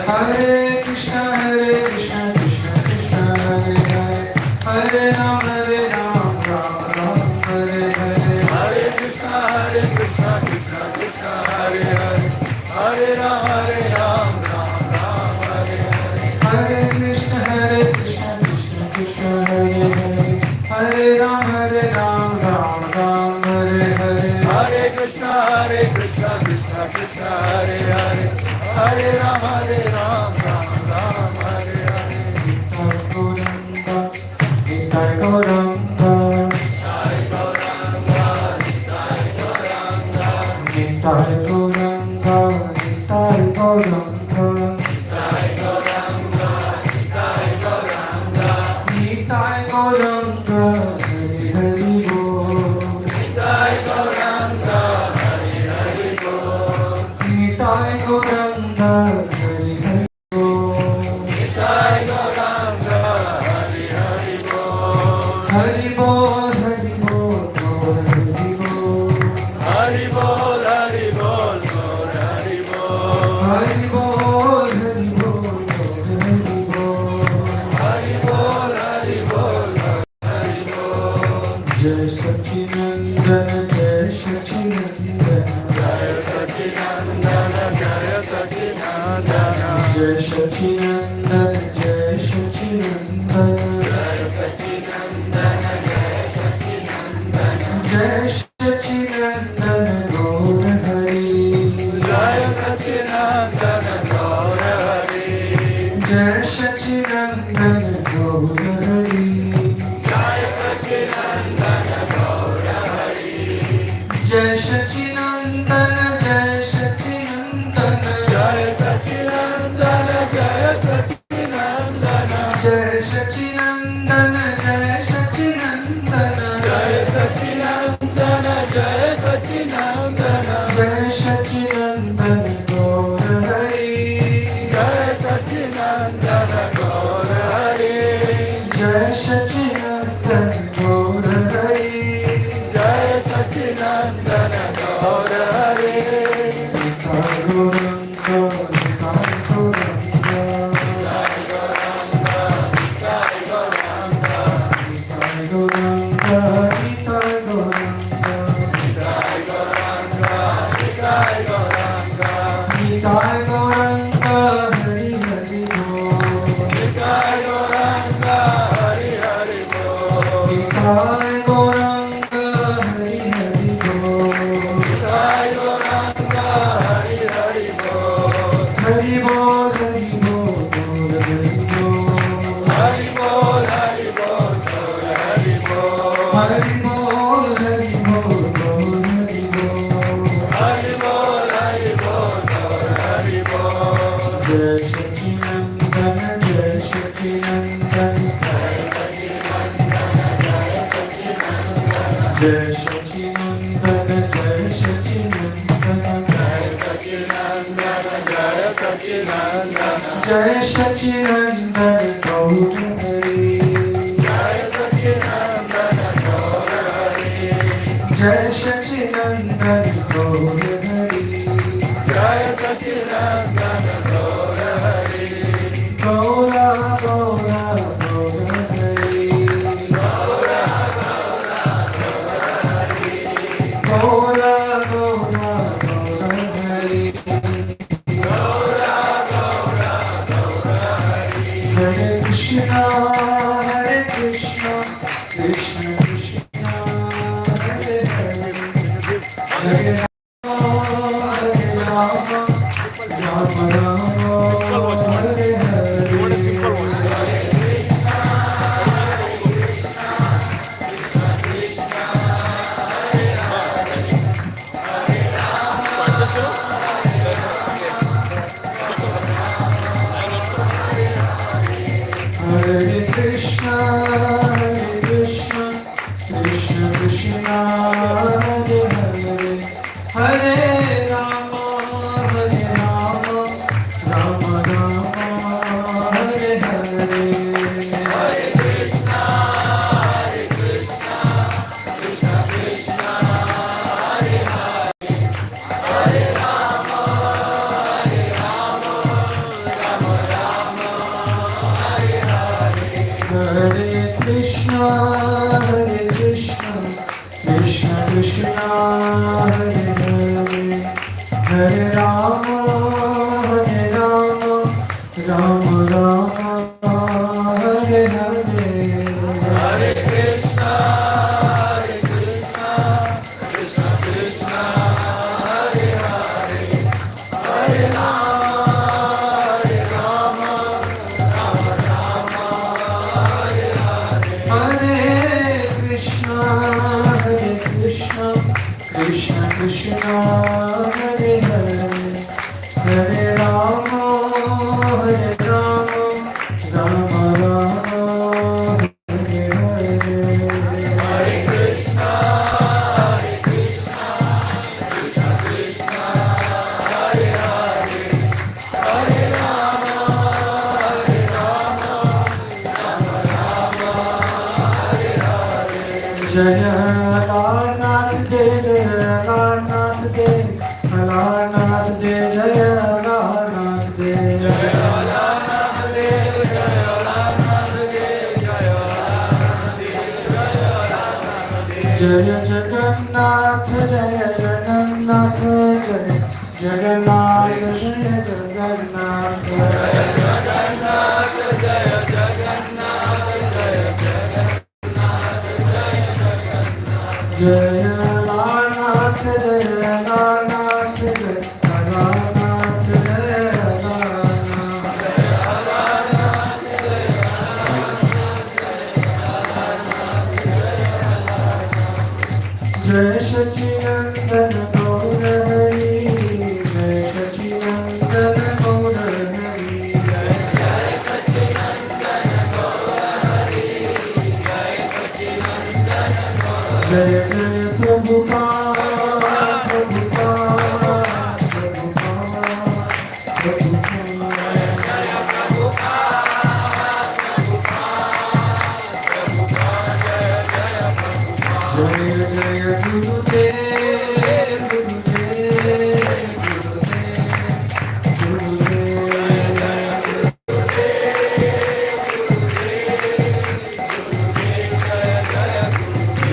Hare Krishna, Krishna Krishna, Hare Hare, Hare Ram, Ram Ram, Hare Hare. Hare Krishna, Krishna Krishna, Hare Hare, Hare Ram, Ram Ram, Hare Hare. Hare Krishna, Krishna Krishna, Hare Hare, Hare Ram, Ram Ram, Hare Hare. Hare Krishna, Krishna Krishna, Hare Hare, Hare Ram, Ram Ram, Hare Hare. Nitai Gauranga, Nitai Gauranga, Nitai Gauranga, Nitai Gauranga, Nitai Gauranga, Nitai Gauranga, Nitai Gauranga, Hari Hari Bol. Nitai Gauranga, Hari Hari Bol. Nitai Gauranga, Hari Hari Bol. Nitai Gauranga, Hari Hari Bol. Hari Bol, Hari Bol, Bol Hari Bol. Hari Bol, Hari Bol, Bol Hari Bol. Hari Bol, Hari Bol, Bol Hari Bol. Hari Bol, Hari Bol, Bol Hari Bol. Jai Satchidananda, Jai Satchidananda, Jai Satchidananda, Jai Satchidananda, Jai Satchidananda, Jai Satchidananda, Jai Satchidananda, Jai Satchidananda, Gaur Hari. Jai Satchidananda, Gaur Hari. Jai Satchidananda, Gaur Hari. Jai Satchidananda, Gaur Hari. Jai Satchidananda, Jai Satchidananda, Jai Satchidananda, Jai Satchidananda, Jai Satchidananda, Jai Satchidananda, Jai Satchidananda, Jai Satchidananda, Jai Satchidananda, Gaur Hari. Jai Satchidananda, Gaur Hari. Jai Satchidananda, Gaur Hari. Jai Satchidananda, Gaur Hari. Nitai Gauranga, Nitai Gauranga, Nitai Gauranga, Nitai Gauranga, Nitai Gauranga, Nitai Gauranga, Nitai Gauranga, Nitai Gauranga, Hari Hari Bol. Nitai Gauranga, Hari Hari Bol. Nitai Gauranga, Hari Hari Bol. Nitai Gauranga, Hari Hari Bol. Hari Bol, Hari Bol, Bol Hari Bol. Hari Bol, Hari Bol, Bol Hari Bol. Hari Bol, Hari Bol, Bol Hari Bol. Hari Bol, Hari Bol, Bol Hari Bol. Jai Satchidananda, Jai Satchidananda, Jai Satchidananda, Jai Satchidananda, Jai Satchidananda, Jai Satchidananda, Jai Satchidananda, Jai Satchidananda, Jai Satchidananda, Gaur Hari. Jai Satchidananda, Gaur Hari. Jai Satchidananda, Gaur Hari. Jai Satchidananda, Gaur Hari. Gaura, Gaura, Gaur Hari. Gaura, Gaura, Gaur Hari. Gaura, Gaura, Gaur Hari. Gaura, Gaura, Gaur Hari. Hare Krishna, Krishna Krishna, Hare Hare, Hare Rama, Rama Rama, Hare Hare. Hare Krishna, Krishna Krishna, Hare Hare, Hare Rama, Rama Rama, Hare Hare. Hare Krishna, Krishna Krishna, Hare Hare, Hare Rama, Rama Hare Krishna, Krishna Krishna, Hare Hare, Hare Rama, Hare Rama, Rama Rama, Hare Hare. Hare Krishna, Krishna Krishna, Hare Hare, Hare Rama, Hare Rama, Rama Rama, Hare Hare. Hare Krishna, Krishna Krishna, Hare Hare, Hare Rama, Hare Rama, Rama Rama, Hare Hare. Hare Krishna, Krishna Krishna, Hare Hare, Hare Rama, Hare Rama, Rama Rama, Hare Hare. Jaya Alarnath de, Jaya Alarnath de, Alarnath de, Jaya Alarnath de, Jaya Alarnath de, Jaya Alarnath de, Jaya Alarnath de, Jaya Alarnath de. Jaya Jagannath, Jaya Jagannath, Jaya Jagannath, Jaya Jagannath, Jaya Jagannath, Jaya Jagannath, Jaya Jagannath, Jaya Alarnath, Jaya Alarnath, Jaya Alarnath, Jaya Alarnath, Jaya Alarnath, Jaya Sachidanand Gaur Hari, Jaya Sachidanand Gaur Hari, Jaya Sachidanand Gaur Hari, Jaya Sachidanand Gaur Hari. Jaya Jaya Prabhupada, Prabhupada, Prabhupada, Jaya Jaya Gurudev, Gurudev, Gurudev,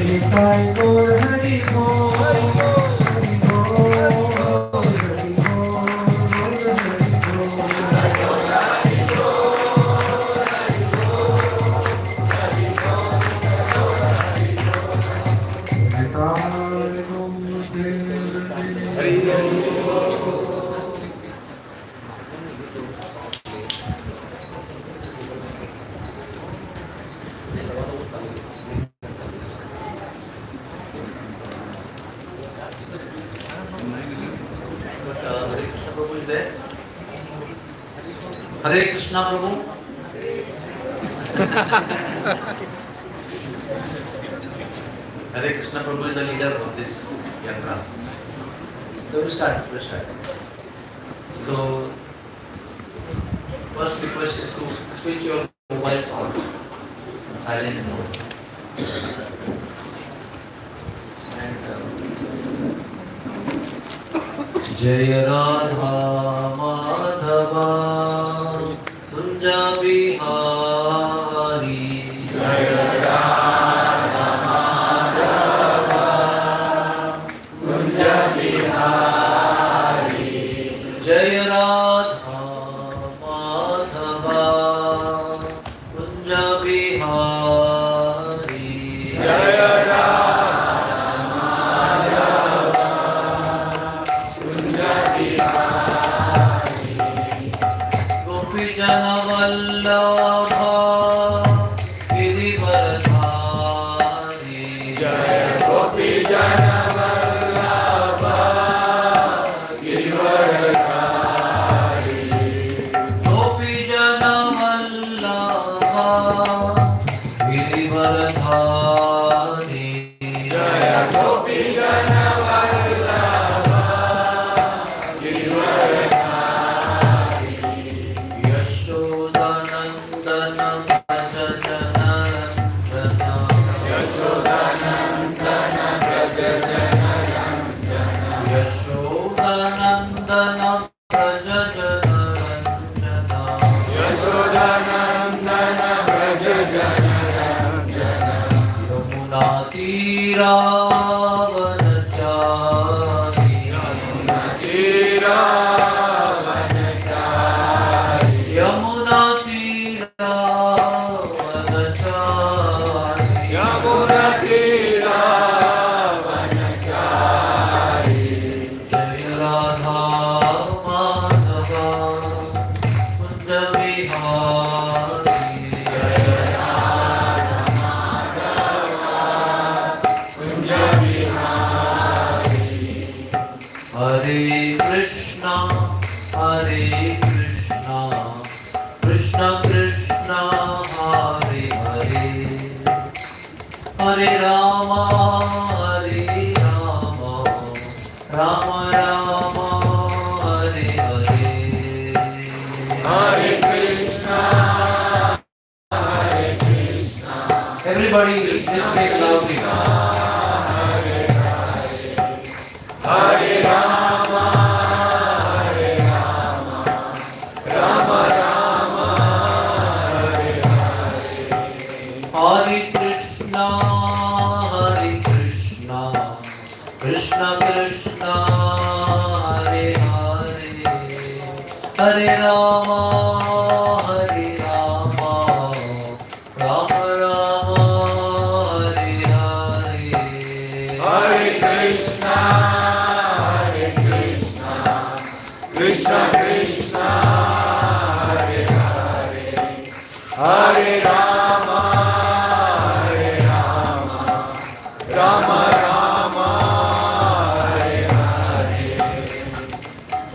Nitai Gaur Hari Bol, Hari Bol, Hari Bol, Hari Hare Krishna Prabhu. Hare Krishna Prabhu is the leader of this Yatra. So we start. So, first request is to switch your mobiles on silent mode. And Jai Radha Madhava Kunja Bihari, Jai Radha Madhava Kunja Bihari, Jai Radha Madhava Kunja Bihari, Jai Radha Janavallabha Girivardhari, Jaya Gopi Janavallabha Girivardhari, Gopi Janavallabha Girivardhari, Jaya Gopi Janavallabha Girivardhari, Yashodanandana तीरावन चारी यमुना तीरावन चारी यमुना तीरावन चारी यमुना तीरावन चारी जय राधा माधवा कुंज बिहारी जय राधा माधवा कुंज बिहारी हरे Krishna Krishna Krishna Hare Hare Hare Ram Ram Ram Hare Hare Hare Krishna everybody just say loudly Hare Rama Hare Rama Rama Rama Hare Hare Hare Krishna Krishna Krishna Hare Hare Hare Rama Rama Rama Hare Hare Hare Krishna Krishna Krishna Hare Hare Hare Rama Rama Rama Hare Hare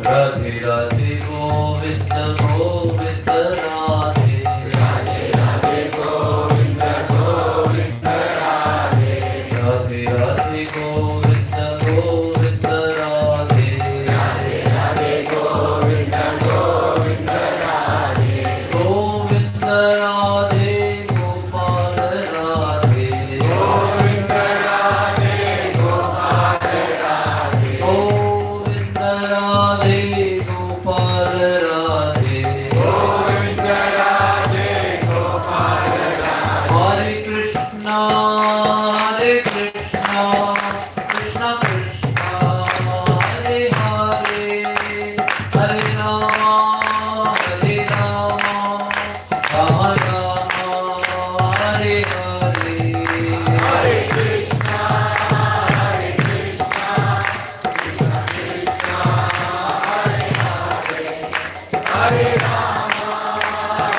Radhe Radhe Govinda Govinda Radhe Radhe Radhe Govinda Govinda Radhe Radhe Radhe Govinda Govinda Radhe Radhe Radhe Govinda Govinda Radhe Govinda Radhe Gopal Radhe Govinda Radhe Gopal Radhe Govinda Radhe Gopal Radhe Govinda Radhe Gopal Radhe Hare Krishna Krishna Krishna Hare Hare Hare Rama Rama Rama Hare Hare Hare Krishna Krishna Krishna Hare Hare Hare Rama Rama Rama Hare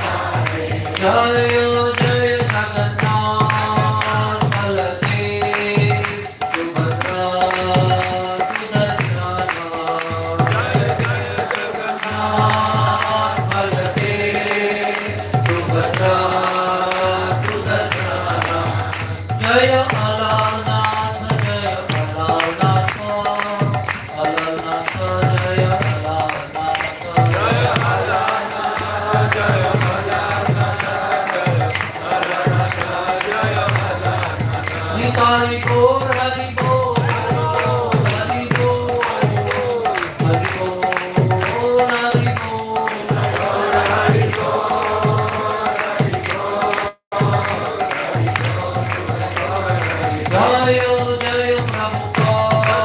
Hare Jaya Jaya Radhanath Baladev Subhadra Sudarsana Jaya Jaya Radhanath Baladev Subhadra Sudarsana Jaya Alarnath Jaya Alarnath Alarnath Jaya Alarnath Jaya Alarnath Jaya Nitai Gaur Hari Gaur Hari Gaur Hari Gaur Hari Gaur Jaya Jaya Prabhupada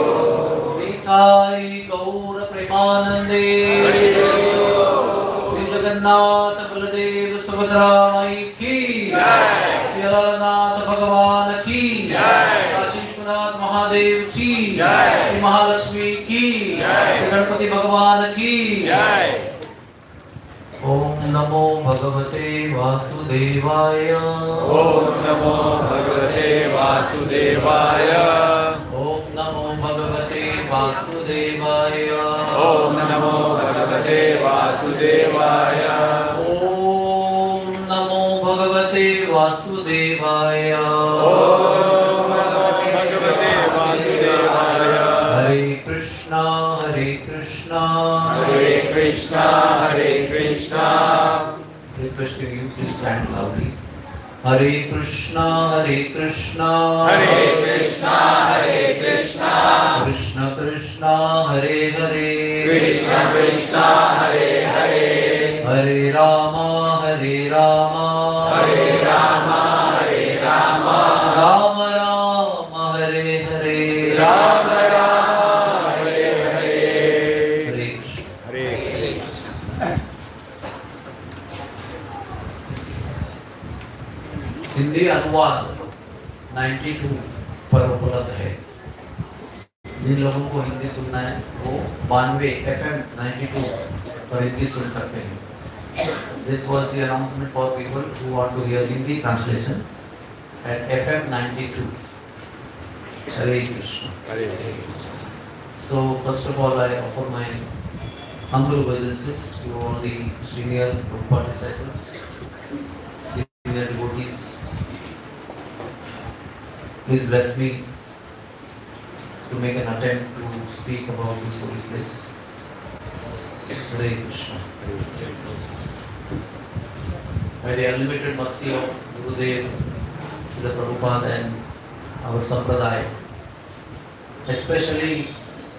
Nitai Gaur Premanande Shri Jagannath Baladev Subhadra Mai ki Shri Alarnath Bhagavan ki Kashi Vishwanath Mahadev ki Shri Mahalakshmi ki Shri Ganpati Bhagavan ki Om Namo Bhagavate Vasudevaya Om Namo Bhagavate Vasudevaya Om Namo Bhagavate Vasudevaya Om Namo Bhagavate Vasudevaya Om Namo Bhagavate Vasudevaya Om Namo Bhagavate Vasudevaya Hare Krishna Hare Krishna Hare Krishna Hare Krishna requesting you, please stand loudly. Hare Krishna, Hare Krishna, Krishna Krishna, Hare Hare, Krishna Krishna, Hare Hare, Hare Rama, Hare Rama, Hare Rama, Hare Rama, Rama Rama, Hare Hare, Rama Rama, Hare Hare, Hare Krishna. Hare Hindi अनुवाद 92 पर उपलब्ध है। जिन लोगों को हिंदी सुनना है वो 92 FM 92 पर हिंदी सुन सकते हैं। This was the announcement for people who want to hear Hindi translation at FM 92. Hare Krishna. Hare. So first of all, I offer my humble obeisances to all the senior Prabhupada disciples, senior devotees. Please bless me to make an attempt to speak about this holy place. Hare Krishna. By the unlimited mercy of Gurudev, Srila Prabhupada and our Sampradaya, especially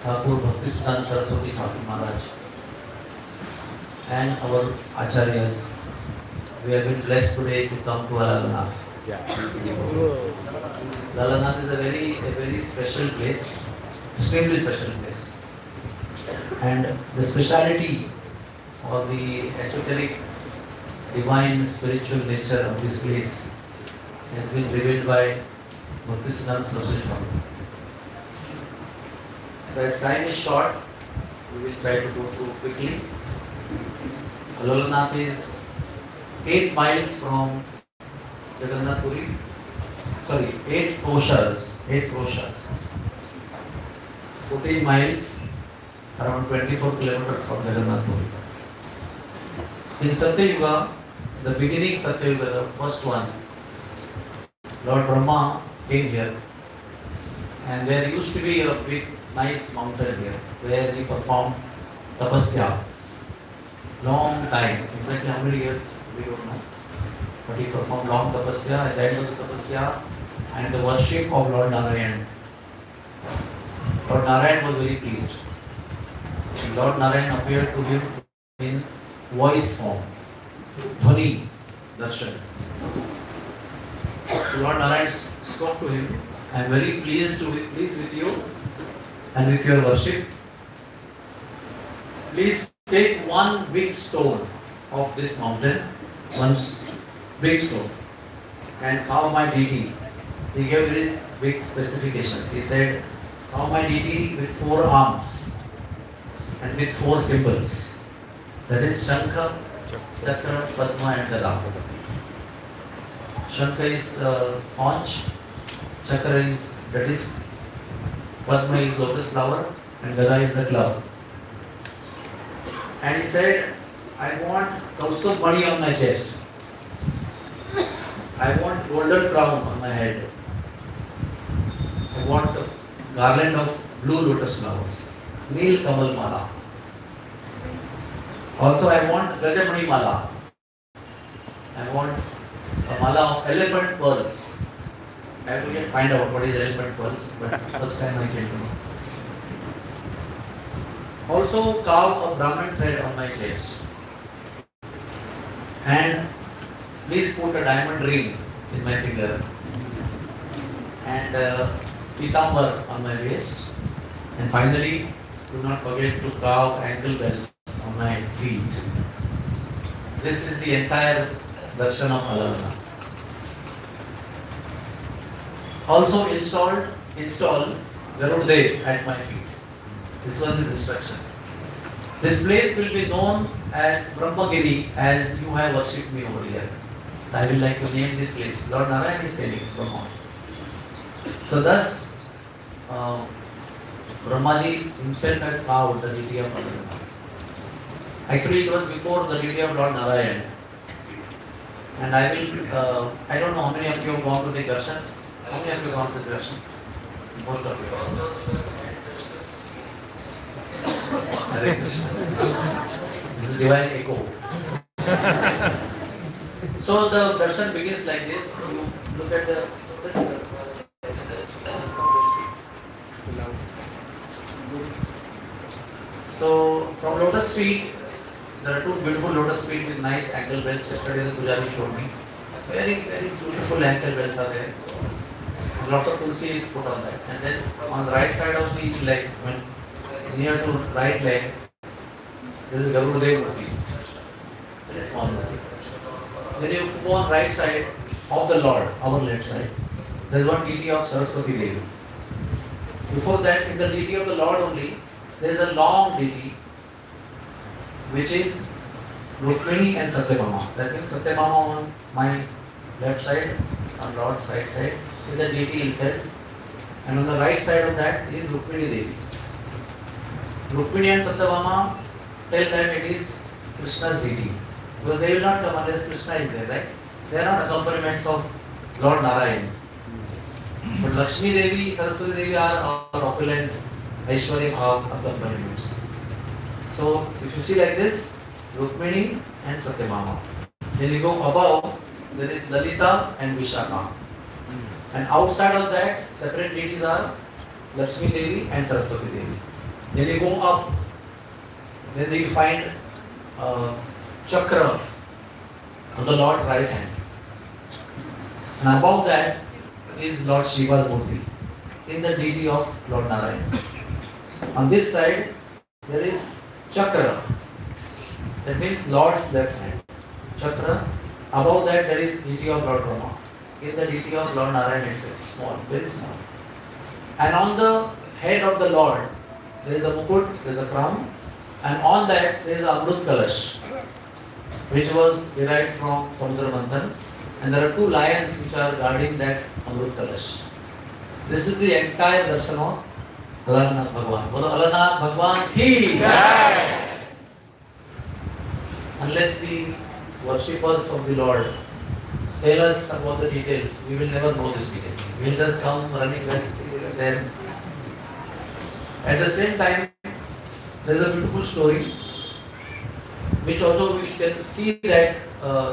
Thakur Bhaktisiddhanta Saraswati Thakur Maharaj and our Acharyas, we have been blessed today to come to Alarnath. Alarnath is a very special place, extremely special place. And the speciality or the esoteric, divine, spiritual nature of this place has been revealed by Bhaktisiddhanta Saraswati Thakur. So as time is short, we will try to go through quickly. Alarnath is 8 miles from Jagannath Puri. Sorry, 8 koshas. 14 miles, around 24 kilometers from Jagannath Puri. In Satya Yuga, the beginning Satya Yuga, the first one, Lord Brahma came here, and there used to be a big, nice mountain here where he performed tapasya. Long time, exactly how many years we don't know, but he performed long tapasya. At the end of the tapasya and the worship of Lord Narayan, Lord Narayan was very pleased. And Lord Narayan appeared to him in voice form, dhvani darshan. So Lord Narayan spoke to him, I am very pleased with you and with your worship. Please take one big stone of this mountain, one big stone, and carve my deity. He gave very big specifications. He said, carve my deity with 4 arms and with 4 symbols. That is Shankha, Chakra, Padma and Gada. Shankha is conch, Chakra is the disc, Padma is lotus flower and Gada is the club. And he said, I want Kaustubh money on my chest. I want golden crown on my head. I want a garland of blue lotus flowers. Neel Kamal Mala. Also I want Gajamani Mala. I want a mala of elephant pearls. I have to yet find out what is elephant pearls, but first time I came to know. Also carve a Brahman thread on my chest. And please put a diamond ring in my finger. And pitambar on my waist. And finally, do not forget to carve ankle bells on my feet. This is the entire darshan of Alarnath. Also install Garudev at my feet. This was his instruction. This place will be known as Brahmagiri as you have worshipped me over here. So I will like to name this place. Lord Narayan is telling Brahma. So thus, Brahmaji himself has carved the deity of Alarnath. Actually, it was before the deity of Lord Narayan. And I don't know how many of you have gone to the darshan. How many of you have gone to the darshan? Most of you. Hare Krishna. This is divine echo. So the darshan begins like this. You look at the. So from lotus feet, there are two beautiful lotus feet with nice ankle belts. Yesterday the Pujari showed me. Very, very beautiful ankle belts are there. Lots of tulsi is put on that. And then on the right side of the leg, when near to right leg, there is Garudev Murti. Very small Murti. Then you go on right side of the Lord, our left side. There is one deity of Saraswati Devi. Before that, in the deity of the Lord only, there is a long deity which is Rukmini and Satyabhama. That means Satyabhama on my left side, on Lord's right side, is the deity himself. And on the right side of that is Rukmini Devi. Rukmini and Satyabhama tell that it is Krishna's deity. Because they will not come unless Krishna is there, right? They are not accompaniments of Lord Narayan. But Lakshmi Devi, Saraswati Devi are our opulent Aishwarya Bhav accompaniments. So, if you see like this, Rukmini and Satyabhama. Then you go above, there is Lalita and Vishaka. And outside of that, separate deities are Lakshmi Devi and Saraswati Devi. Then you go up, then you find Chakra on the Lord's right hand. And above that is Lord Shiva's Murti in the deity of Lord Narayan. On this side, there is Chakra. That means Lord's left hand. Chakra. Above that, there is deity of Lord Brahma. In the deity of Lord Narayan itself. Small, very small. And on the head of the Lord, there is a mukut, there is a crown. And on that, there is a Amrut Kalash, which was derived from Samudra Manthan. And there are two lions which are guarding that Amrut Kalash. This is the entire darshan of Alarnath Bhagwan. Bolo Alarnath Bhagwan ki jai! Unless the worshippers of the Lord tell us about the details, we will never know these details. We will just come running back there. At the same time, there is a beautiful story which also we can see that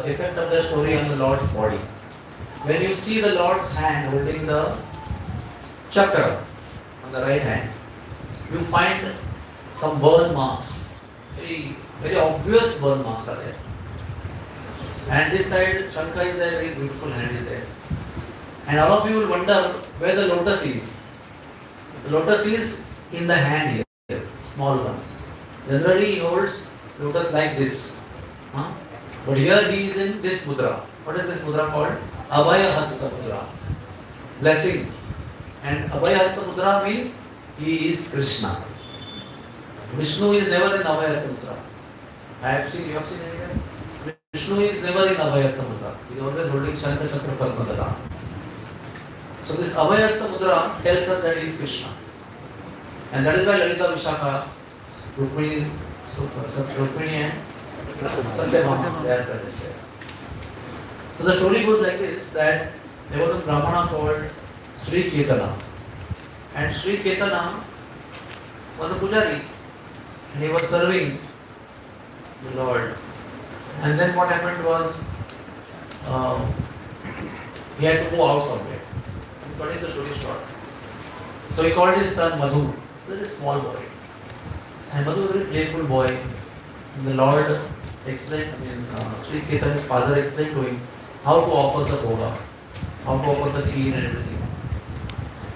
effect of the story on the Lord's body. When you see the Lord's hand holding the chakra on the right hand, you find some burn marks. Very, very obvious burn marks are there. And this side, Shankha is there, very beautiful hand is there. And all of you will wonder where the lotus is. The lotus is in the hand here, small one. Generally he holds lotus like this. But here he is in this mudra. What is this mudra called? Abhaya Hasta Mudra. Blessing. And Abhaya Hasta Mudra means he is Krishna. Vishnu is never in Abhaya Hasta Mudra. You have seen anywhere? Vishnu is never in Abhaya Hasta Mudra. He is always holding Shankha Chakra Padma. So this Abhaya Hasta Mudra tells us that he is Krishna. And that is why Lalita Vishaka, Rukmini and Satyabhama, they are present there. So the story goes like this, that there was a Brahmana called Sri Ketana. And Sri Ketana was a pujari. And he was serving the Lord. And then what happened was, he had to go out somewhere. I'm cutting the story short. So he called his son Madhu, a very small boy. And Madhu was a very playful boy. And the Lord explained, Sri Ketana's father explained to him how to offer the bhoga, how to offer the kheer and everything.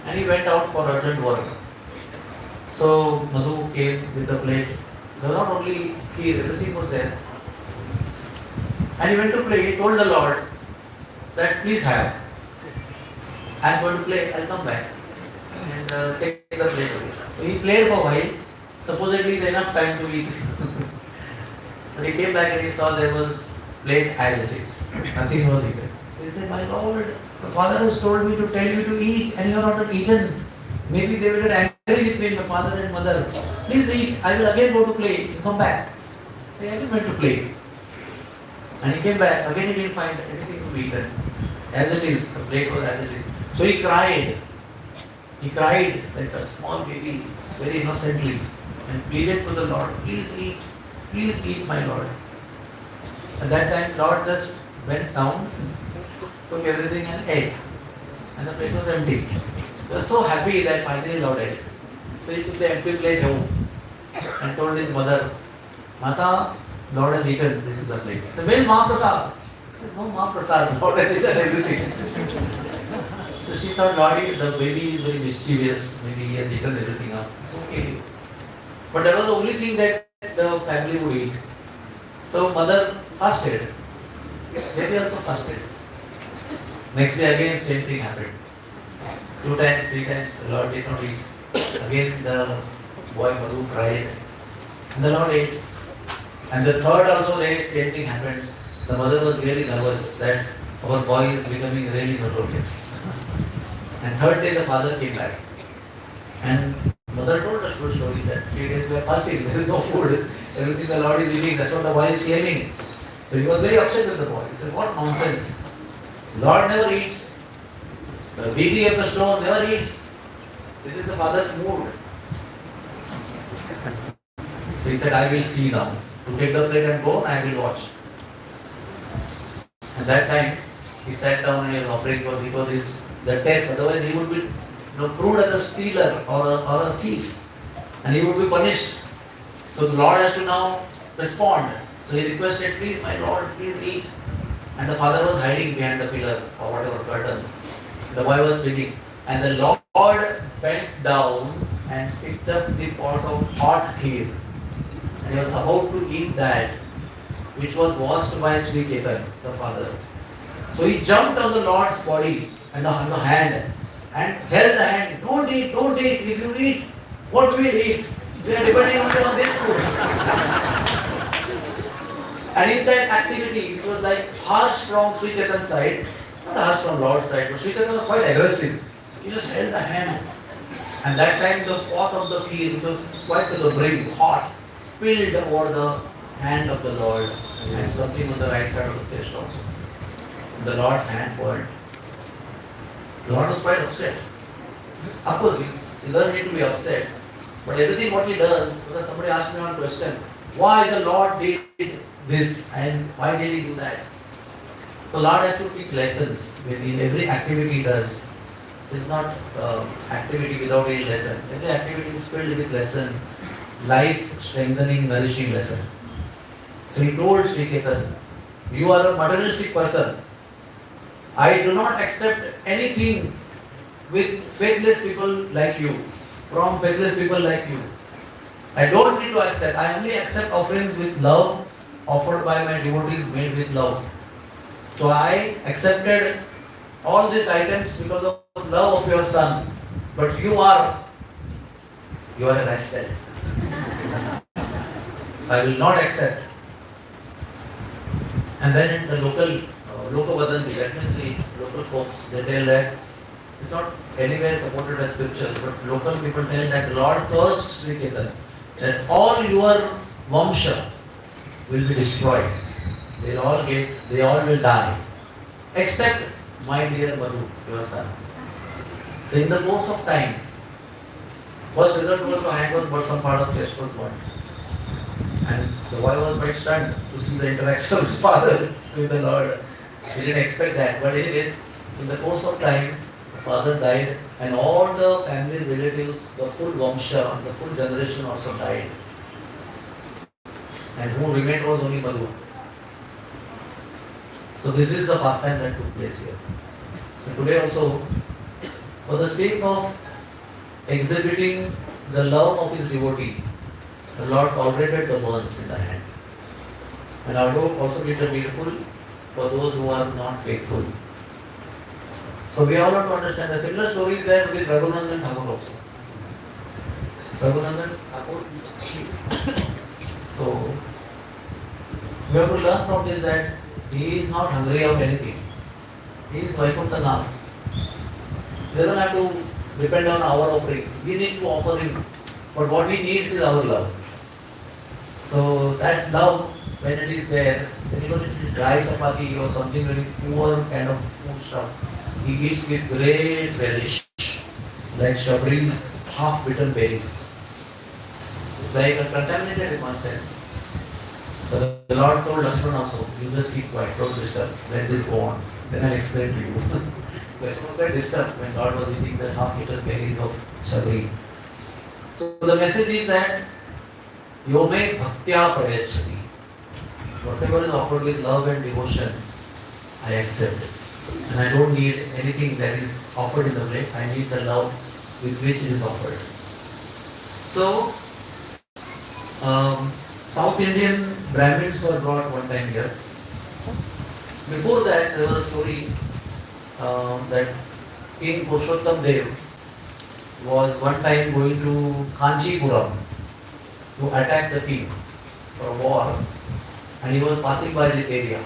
And he went out for urgent work. So Madhu came with the plate. There was not only kheer, everything was there. And he went to play. He told the Lord that please have. I am going to play, I'll come back and take the plate away. So he played for a while. Supposedly there enough time to eat. But he came back and he saw there was plate as it is. Nothing was eaten. So he said, my Lord, the father has told me to tell you to eat and you have not eaten. Maybe they will get angry with me, my father and mother. Please eat. I will again go to play. Come back. So he again went to play. And he came back. Again he didn't find anything to be eaten. As it is. The plate was as it is. So he cried. He cried like a small baby, very innocently, and pleaded to the Lord, please eat my Lord. At that time, Lord just went down, took everything and ate. And the plate was empty. He was so happy that finally Lord ate. So he took the empty plate home and told his mother, Mata, Lord has eaten, this is the plate. He said, where is Mahaprasad? He said, no Mahaprasad, Lord has eaten everything. So she thought, Lord, the baby is very mischievous, maybe he has eaten everything up. It's okay. But that was the only thing that the family would eat. So mother fasted. Baby also fasted. Next day again same thing happened. 2 times, 3 times, the Lord did not eat. Again the boy Madhu cried. And the Lord ate. And the third also day same thing happened. The mother was really nervous that our boy is becoming really notorious. And third day the father came back. And mother told us full story that 3 days we are fasting, there is no food. Everything the Lord is eating, that's what the boy is claiming. So he was very upset with the boy. He said, what nonsense. Lord never eats. The deity of the stone never eats. This is the father's mood. So he said, I will see now. To take the plate and go, I will watch. At that time, he sat down and he was offering because the test, otherwise he would be proved as a stealer or a thief. And he would be punished. So the Lord has to now respond. So he requested, please my Lord, please eat. And the father was hiding behind the pillar or whatever curtain. The boy was speaking. And the Lord bent down and picked up the pot of hot kheer. And he was about to eat that, which was washed by Sri Ketan, the father. So he jumped on the Lord's body and on the hand and held the hand. Don't eat, don't eat. If you eat, what will we eat? We are depending only on this food. And in that activity, it was like harsh from Sri Ketan's side, not harsh from Lord's side, but Sri Ketan was quite aggressive. He just held the hand. And that time the pot of the kheer, which was quite to the brim, hot, spilled over the hand of the Lord and something on the right side of the chest also. The Lord's hand burned. The Lord was quite upset. Of course, he doesn't need to be upset. But everything what he does, because somebody asked me one question, why the Lord did this and why did he do that? The Lord has to teach lessons in every activity he does. It's not activity without any lesson. Every activity is filled with lesson, life strengthening, nourishing lesson. So he told Sri Ketan, you are a materialistic person. I do not accept anything with faithless people like you, from faithless people like you. I don't need to accept. I only accept offerings with love, offered by my devotees made with love. So I accepted all these items because of love of your son. But you are a rascal. So I will not accept. And then the local Vadanti, that means the local folks, they tell that it's not anywhere supported by scriptures, but local people tell that Lord cursed Sri Ketan, that all your Vamsha will be destroyed. They all will die. Except my dear Madhu, your son. So in the course of time, first result was the hand was burnt, some part of chest was burnt. And the boy was quite stunned to see the interaction of his father with the Lord. He didn't expect that. But anyways, in the course of time, the father died and all the family relatives, the full Vamsha, the full generation also died. And who remained was only Madhu. So this is the pastime that took place here. So today also, for the sake of exhibiting the love of his devotee, the Lord tolerated the burns in the hand. And although also did the needful for those who are not faithful. So we all have to understand the similar story is there with Radhanath Thakur also. Radhanath Thakur. So we have to learn from this that he is not hungry of anything. He is Vaikuntha. He doesn't have to depend on our offerings. We need to offer him. But what he needs is our love. So that love, when it is there, when even it is dry chapati or something very poor kind of food stuff, he eats with great relish, like Shabri's half-bitten berries. It's like a contaminated in one sense. But the Lord told Lakshmana also, you just keep quiet, don't disturb, let this go on. Then I'll explain to you. Lakshmana got disturbed when God was eating the half-eaten berries of Sabri. So the message is that Yome Bhaktya Prayachati. Whatever is offered with love and devotion, I accept it. And I don't need anything that is offered in the plate. I need the love with which it is offered. So, South Indian Brahmins were brought one time here. Before that, there was a story that King Purushottam Dev was one time going to Kanchipuram to attack the king for a war, and he was passing by this area.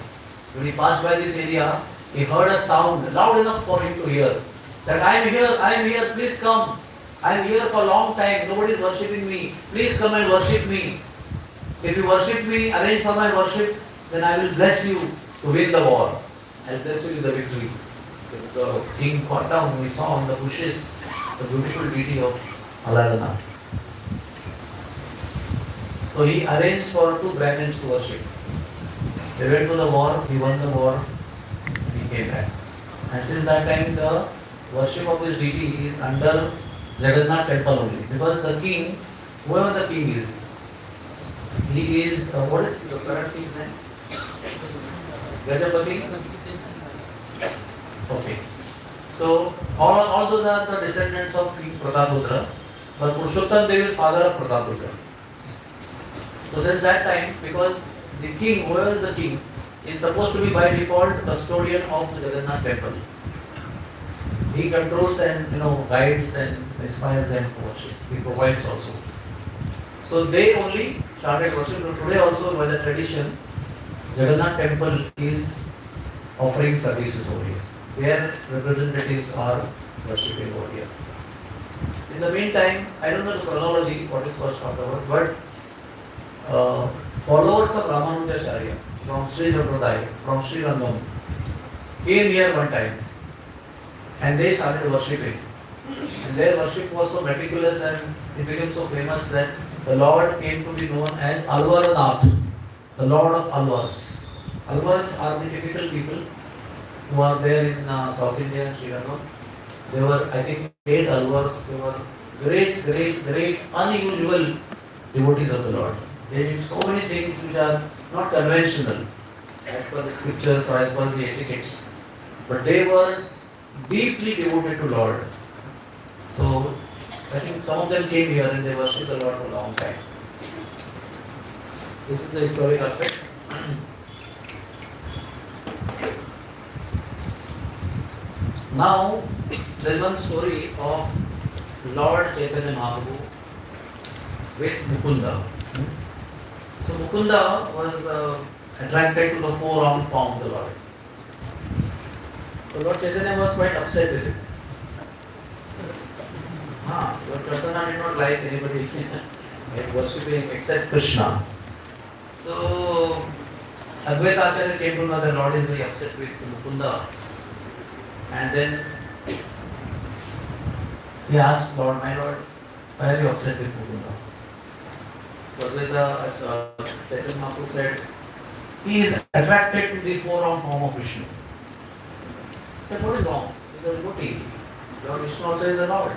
When he passed by this area, he heard a sound loud enough for him to hear, that I am here, please come. I am here for a long time, nobody is worshipping me, please come and worship me. If you worship me, arrange for my worship, then I will bless you to win the war. I will bless you with the victory. The king got down, we saw on the bushes the beautiful deity of Alarnath. So he arranged for two Brahmins to worship. They went to the war, he won the war, he came back. And since that time the worship of this deity is under Jagannath temple only. Because the king, whoever the king is, he is, what is the current king's name? Gajapati? Okay. So, all those are the descendants of King Prataparudra, but Purushottam Dev is father of Prataparudra. So since that time, because the king, whoever is the king, is supposed to be by default custodian of the Jagannath temple. He controls and guides and inspires them to worship. He provides also. So they only started worship. Today also by the tradition, Jagannath temple is offering services over here. Their representatives are worshipping over here. In the meantime, I don't know the chronology, what is first talked about, but followers of Ramanujacharya from Sri Sampradaya, from Sri Rangam, came here one time and they started worshipping. And their worship was so meticulous and it became so famous that the Lord came to be known as Alarnath, the Lord of Alvars. Alvars are the typical people who are there in South India and Sri Lanka. There were, I think, 8 Alvars. They were great, unusual devotees of the Lord. They did so many things which are not conventional as per the scriptures or as per the etiquettes. But they were deeply devoted to Lord. So, I think some of them came here and they worshipped the Lord for a long time. This is the historic aspect. Now, there is one story of Lord Chaitanya Mahaprabhu with Mukunda. So Mukunda was attracted to the four-armed form of the Lord. So Lord Chaitanya was quite upset with it. Lord Chaitanya did not like anybody worshipping except Krishna. So Advaita Acharya came to know that Lord is very upset with Mukunda. And then he asked Lord, my Lord, why are you upset with Mukunda? So Advaita Chaitanya Mahaprabhu said, he is attracted to the four-armed form of Vishnu. He said, what is wrong? He is a devotee. Lord Vishnu also is the Lord.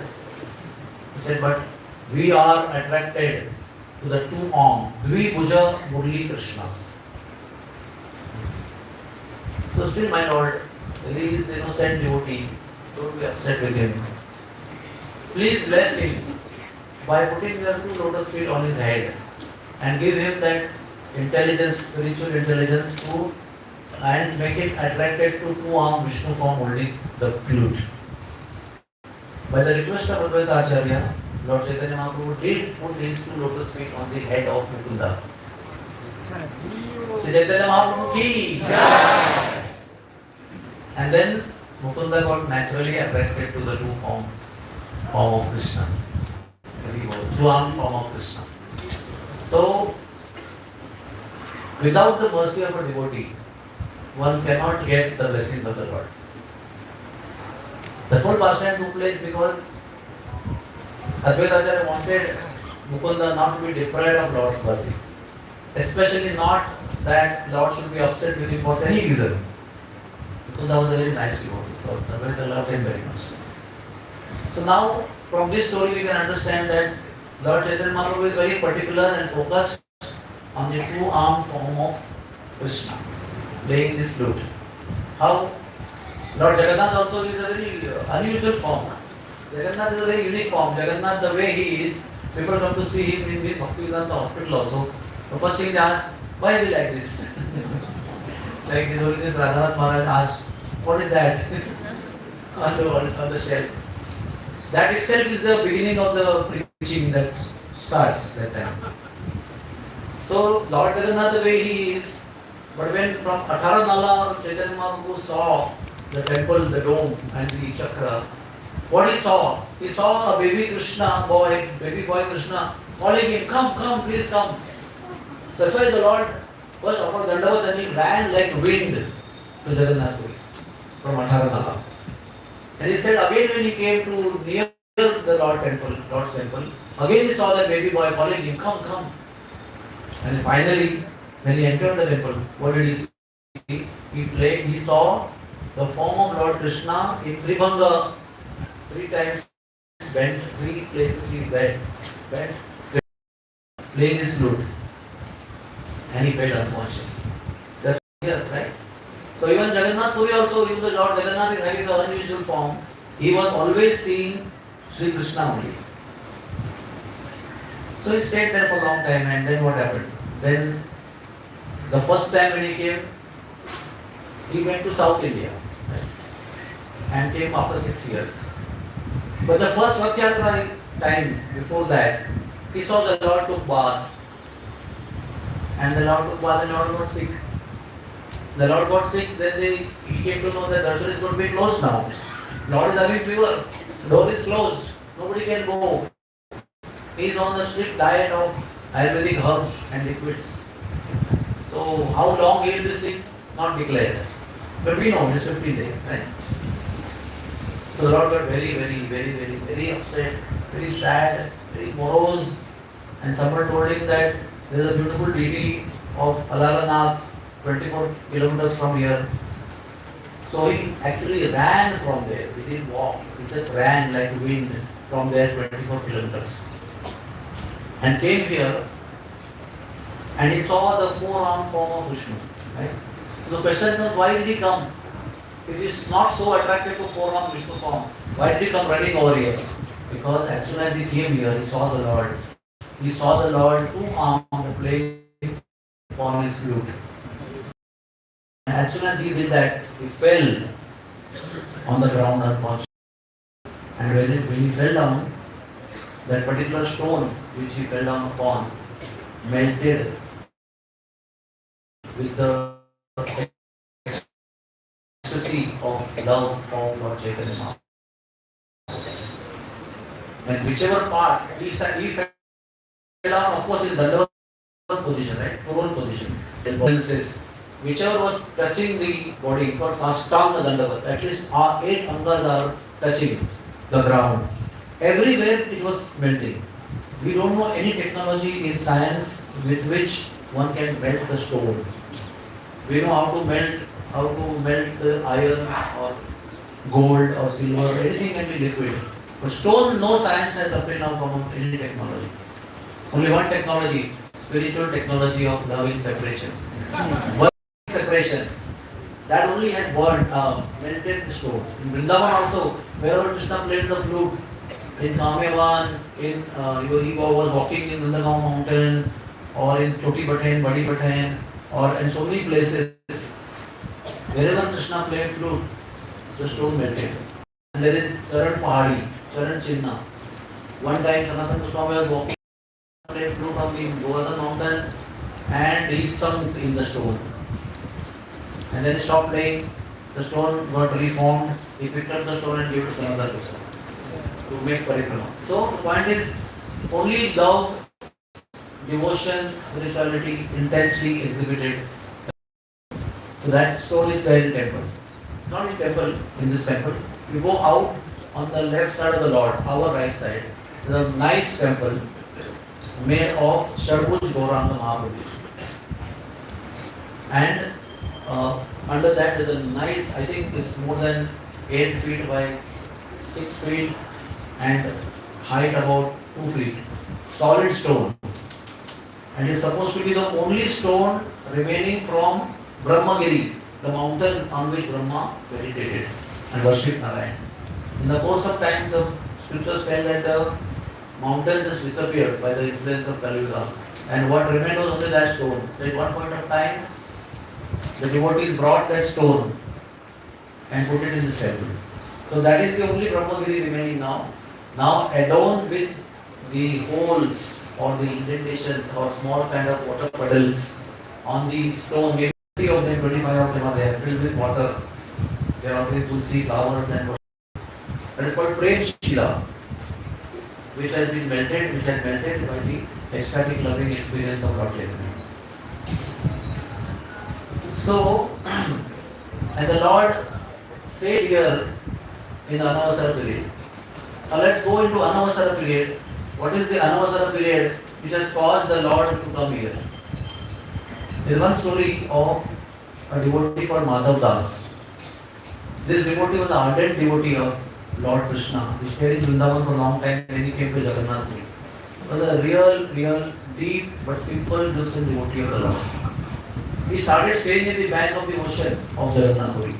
He said, but we are attracted to the two-armed Dvibhuja Murli Krishna. So still, my Lord, he is the innocent devotee. Don't be upset with him. Please bless him by putting your 2 lotus feet on his head and give him that intelligence, spiritual intelligence and make him attracted to two-armed Vishnu form holding the flute. By the request of Advaita Acharya, Lord Chaitanya Mahaprabhu did put his 2 lotus feet on the head of Mukunda. Shri Chaitanya Mahaprabhu ki jai! And then Mukunda got naturally attracted to the form of Krishna. Two-armed form of Krishna. So, without the mercy of a devotee, one cannot get the blessings of the Lord. The whole pastime took place because Advaita Acharya wanted Mukunda not to be deprived of Lord's mercy. Especially not that Lord should be upset with him for any reason. Because that was a very nice devotee, so I loved him very much. So now, from this story we can understand that Lord Chaitanya Mahaprabhu is very particular and focused on the two-armed form of Krishna, playing this flute. How Lord Jagannath also is a very unusual form. Jagannath is a very unique form. Jagannath, the way he is, people come to see him in the Bhaktivedanta hospital also. The first thing they ask, why is he like this? Like this Radhanath Maharaj asked, what is that on the shelf? That itself is the beginning of the preaching that starts that time. So Lord Jagannath, the way he is, but when from 18 Nala Chaitanya Mahaprabhu saw the temple, the dome and the chakra, what he saw? He saw a baby Krishna boy, baby boy Krishna calling him, come, please come. So that's why the Lord first offered Dandavat and he ran like wind to Jagannath Puri from 18 Nala. And he said again when he came to near the Lord's temple, again he saw that baby boy calling him, come. And finally, when he entered the temple, what did he see? He saw the form of Lord Krishna in Tribhanga, 3 times bent, 3 places he bent, playing his flute. And he felt unconscious. That's here, right? So even Jagannath Puri also, even the Lord Jagannath is having an unusual form, he was always seeing Sri Krishna only. So he stayed there for a long time, and then what happened? Then the first time when he came, he went to South India, right? And came after 6 years. But the first Rath Yatra time before that, he saw the Lord took bath, and the Lord took bath and the Lord got sick. The Lord got sick, then he came to know that darshan is going to be closed now. Lord is having fever, door is closed, nobody can go. He is on the strict diet of Ayurvedic herbs and liquids. So how long he will be sick? Not declared. But we know this 15 days, right? So the Lord got very upset, very sad, very morose. And someone told him that there is a beautiful deity of Alarnath 24 kilometers from here. So he actually ran from there. He didn't walk. He just ran like wind from there 24 kilometers. And came here and he saw the 4-armed form of Vishnu. Right? So the question was, why did he come? If he is not so attracted to 4-armed Vishnu form, why did he come running over here? Because as soon as he came here, he saw the Lord. He saw the Lord 2-armed playing upon his flute. And as soon as he did that, he fell on the ground unconscious. And when he fell down, that particular stone which he fell down upon melted with the ecstasy of love of Lord Chaitanya Mahaprabhu. And whichever part he fell down, of course, in Dandavat position, right? Prone position. Then says, whichever was touching the body, it was Ashtanga Dandavat. At least 8 angas are touching the ground. Everywhere it was melting. We don't know any technology in science with which one can melt the stone. We know how to melt the iron or gold or silver, anything can be liquid. But stone, no science has up till now come up any technology. Only one technology, spiritual technology of loving separation. One separation. That only has melted the stone. In Vrindavan also, wherever Krishna played the flute, in Kamevan, he was walking in Nandagaon mountain, or in Choti Bhaten, Badi Bhaten, or in so many places, wherever Krishna played flute, the stone melted. And there is Charan Pahadi, Charan Chinna. One time Sanatana Swami was walking, played flute on the Govardhan mountain, and he sunk in the stone. And then he stopped playing, the stone got reformed, he picked up the stone and gave it to another person to make parikrama. So the point is, only love, devotion, spirituality intensely exhibited. So that stone is there in temple. Not in temple, in this temple. You go out on the left side of the Lord, our right side. There is a nice temple made of Sharbhuj Gauranga Mahaprabhu. And under that there's a nice, I think it's more than 8 feet by 6 feet and height about 2 feet. Solid stone. And it's supposed to be the only stone remaining from Brahmagiri, the mountain on which Brahma meditated and worshipped Narayan. In the course of time, the scriptures tell that the mountain just disappeared by the influence of Kali Yuga. And what remained was only that stone. So at one point of time, the devotees brought that stone and put it in this temple. So that is the only Brahmagiri remaining now. Now adorned with the holes or the indentations or small kind of water puddles on the stone. Maybe 20 of them, 25 of them are there, filled with water. They are offering tulsi, flowers and that is called Prem Shila, which has melted by the ecstatic loving experience of Lord Chaitanya. So, and the Lord stayed here in Anavasara period. Now let's go into Anavasara period. What is the Anavasara period which has caused the Lord to come here? There is one story of a devotee called Madhav Das. This devotee was an ardent devotee of Lord Krishna. He stayed in Vrindavan for a long time, then he came to Jagannath. He was a real, deep but simple Christian devotee of the Lord. He started staying in the bank of the ocean of Jagannath.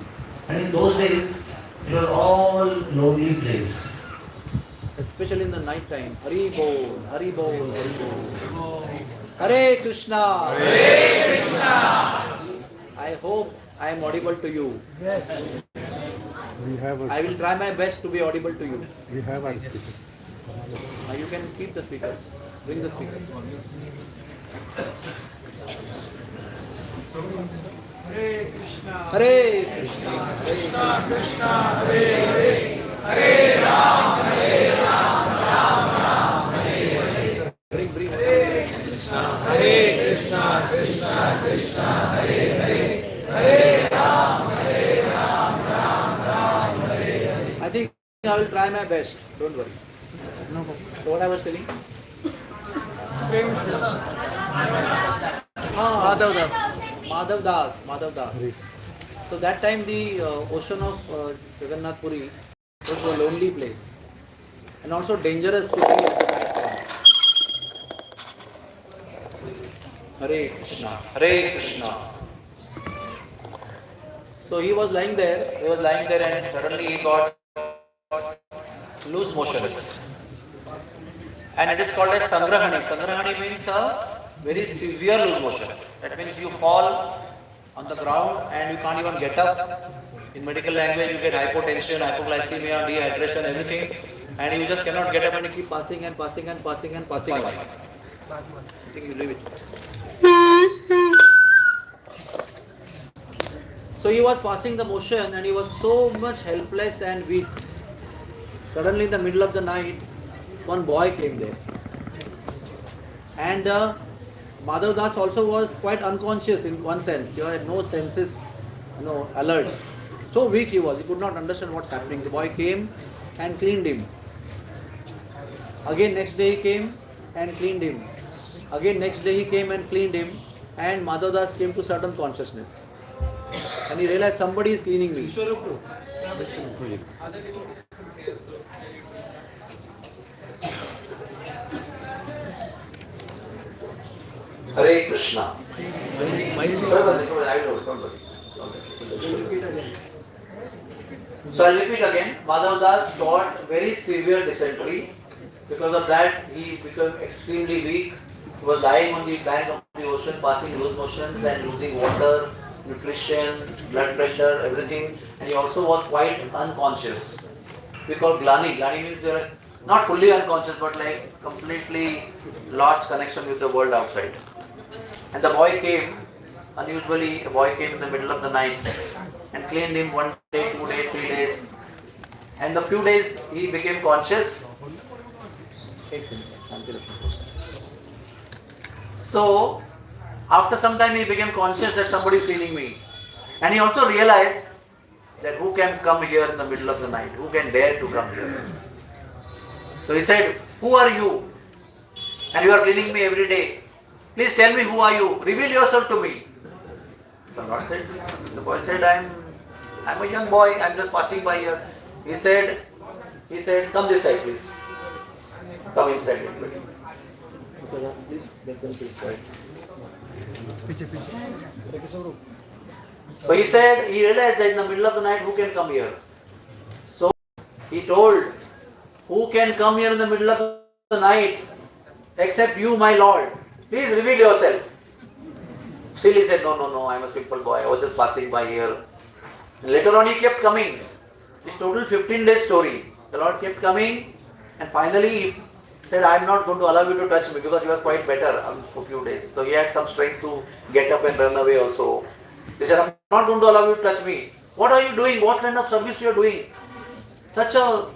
And in those days, it was all lonely place. Especially in the night time. Hari Bol, Hari Bol, Hari Bol. Hare Krishna. Hare Krishna. I hope I am audible to you. Yes. I will try my best to be audible to you. We have our speakers. Now you can keep the speakers. Bring the speakers. Hare Krishna. Hare Krishna. Krishna Krishna Hare Hare. Hare Ram Ram Ram Hare Hare. Bring. Hare Krishna Krishna Krishna Hare Hare. Hare Ram Ram Hare Hare. I think I will try my best. Don't worry. No. So what I was telling? Madhav Das. So that time the ocean of Jagannath Puri was a lonely place and also dangerous to be at the night time. Hare Krishna. Hare Krishna. So he was lying there and suddenly he got loose motions. And it is called as Sangrahani. Sangrahani means a very severe loose motion. That means you fall on the ground and you can't even get up. In medical language, you get hypotension, hypoglycemia, dehydration, everything. And you just cannot get up and you keep passing and passing and passing and passing away. I think you leave it. So he was passing the motion and he was so much helpless and weak. Suddenly in the middle of the night, one boy came there. And Madhav Das also was quite unconscious in one sense. He had no senses, alert. So weak he was, he could not understand what's happening. The boy came and cleaned him. Again next day he came and cleaned him. Again next day he came and cleaned him. And Madhav Das came to certain consciousness. And he realized somebody is cleaning me. Vishwaroop. Hare Krishna. So I'll repeat again. Madhav Das got very severe dysentery. Because of that, he became extremely weak. He was lying on the bank of the ocean, passing loose motions and losing water, nutrition, blood pressure, everything. And he also was quite unconscious. We call glani. Glani means you are not fully unconscious, but like completely lost connection with the world outside. And the boy came, unusually a boy came in the middle of the night and cleaned him 1 day, 2 days, 3 days. And the few days he became conscious. So, after some time he became conscious that somebody is cleaning me. And he also realized that who can come here in the middle of the night? Who can dare to come here? So he said, who are you? And you are cleaning me every day. Please tell me who are you? Reveal yourself to me. So Lord said, the boy said, I'm a young boy, I'm just passing by here. He said, come this side please. Come inside. Please let them keep quiet. पीछे पीछे So he said, he realized that in the middle of the night, who can come here? So he told, who can come here in the middle of the night except you, my Lord? Please reveal yourself. Still he said, no, I'm a simple boy. I was just passing by here. And later on he kept coming. This total 15-day story. The Lord kept coming and finally he said, I'm not going to allow you to touch me because you are quite better for a few days. So he had some strength to get up and run away also. He said, I'm not going to allow you to touch me. What are you doing? What kind of service you are doing? Such a,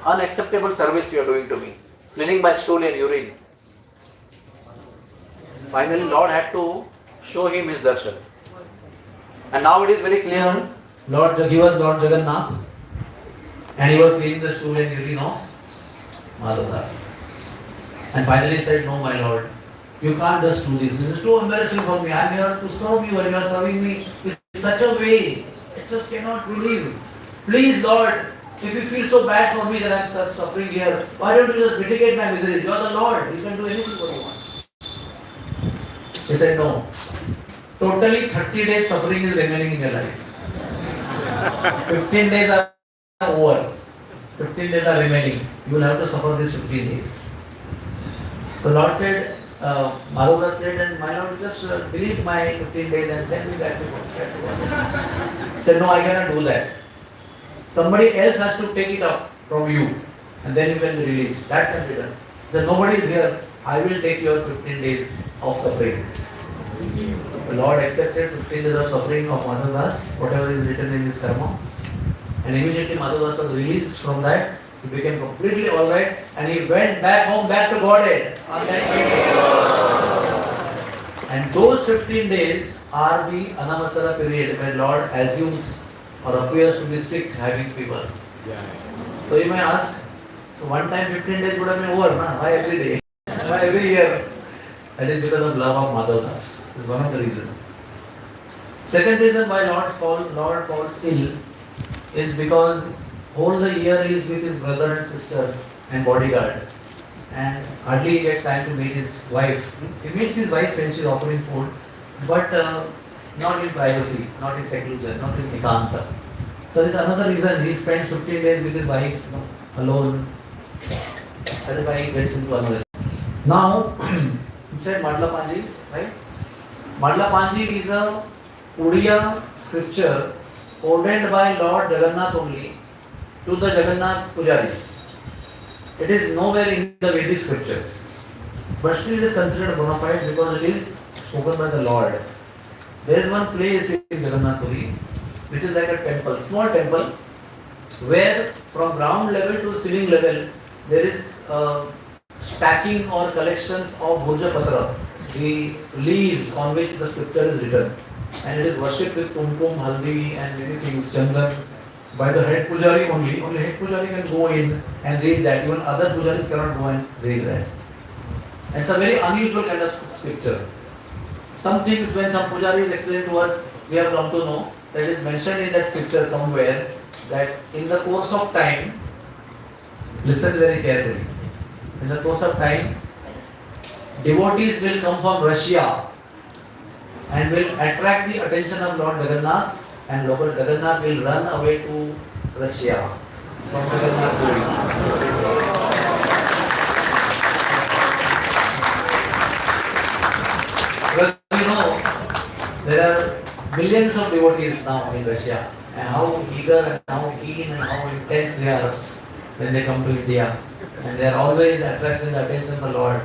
unacceptable service you are doing to me. Cleaning my stool and urine. Finally, Lord had to show him his darshan. And now it is very clear, he was Lord Jagannath and he was cleaning the stool and urine of Madhavdas. And finally said, no my Lord, you can't just do this. This is too embarrassing for me. I am here to serve you and you are serving me in such a way. I just cannot believe. Please Lord, if you feel so bad for me that I am suffering here, why don't you just mitigate my misery? You are the Lord. You can do anything what you want. He said, no. Totally 30 days suffering is remaining in your life. 15 days are over. 15 days are remaining. You will have to suffer these 15 days. So Lord said, Maharaj said, and my Lord just delete my 15 days and send me back to God. He said, no, I cannot do that. Somebody else has to take it up from you and then you can be released. That can be done. He said, nobody is here. I will take your 15 days of suffering. The Lord accepted 15 days of suffering of Madhavdas, whatever is written in his karma. And immediately Madhavdas was released from that. He became completely alright and he went back home, back to Godhead on that same day. And those 15 days are the Anamasara period when Lord assumes or appears to be sick, having fever. So you may ask, so one time 15 days would have been over, na? Why every day? Why every year? That is because of love of Madhavdas. This is one of the reasons. Second reason why Lord falls ill is because whole the year he is with his brother and sister and bodyguard. And hardly he gets time to meet his wife. He meets his wife when she is offering food, but not in privacy, not in seclusion, not in ekanta. So this is another reason he spends 15 days with his wife alone. That is why he gets into another. Now, you said Madla Panji, right? Madla Panji is a Uriya scripture ordained by Lord Jagannath only to the Jagannath Pujaris. It is nowhere in the Vedic scriptures, but still it is considered bona fide because it is spoken by the Lord. There is one place in Jagannath Puri which is like a temple, small temple, where from ground level to ceiling level there is stacking or collections of Bhurja Patra, the leaves on which the scripture is written, and it is worshipped with kumkum, haldi and many things, chandan, by the head pujari only. Only head pujari can go in and read that. Even other pujaris cannot go and read that. And it's a very unusual kind of scripture. Some things when some pujaris explain to us, we have come to know that it is mentioned in that scripture somewhere that in the course of time, listen very carefully, in the course of time, devotees will come from Russia and will attract the attention of Lord Jagannath, and Lord Jagannath will run away to Russia from Jagannath Puri. Because there are millions of devotees now in Russia, and how eager and how keen and how intense they are when they come to India, and they are always attracting the attention of the Lord.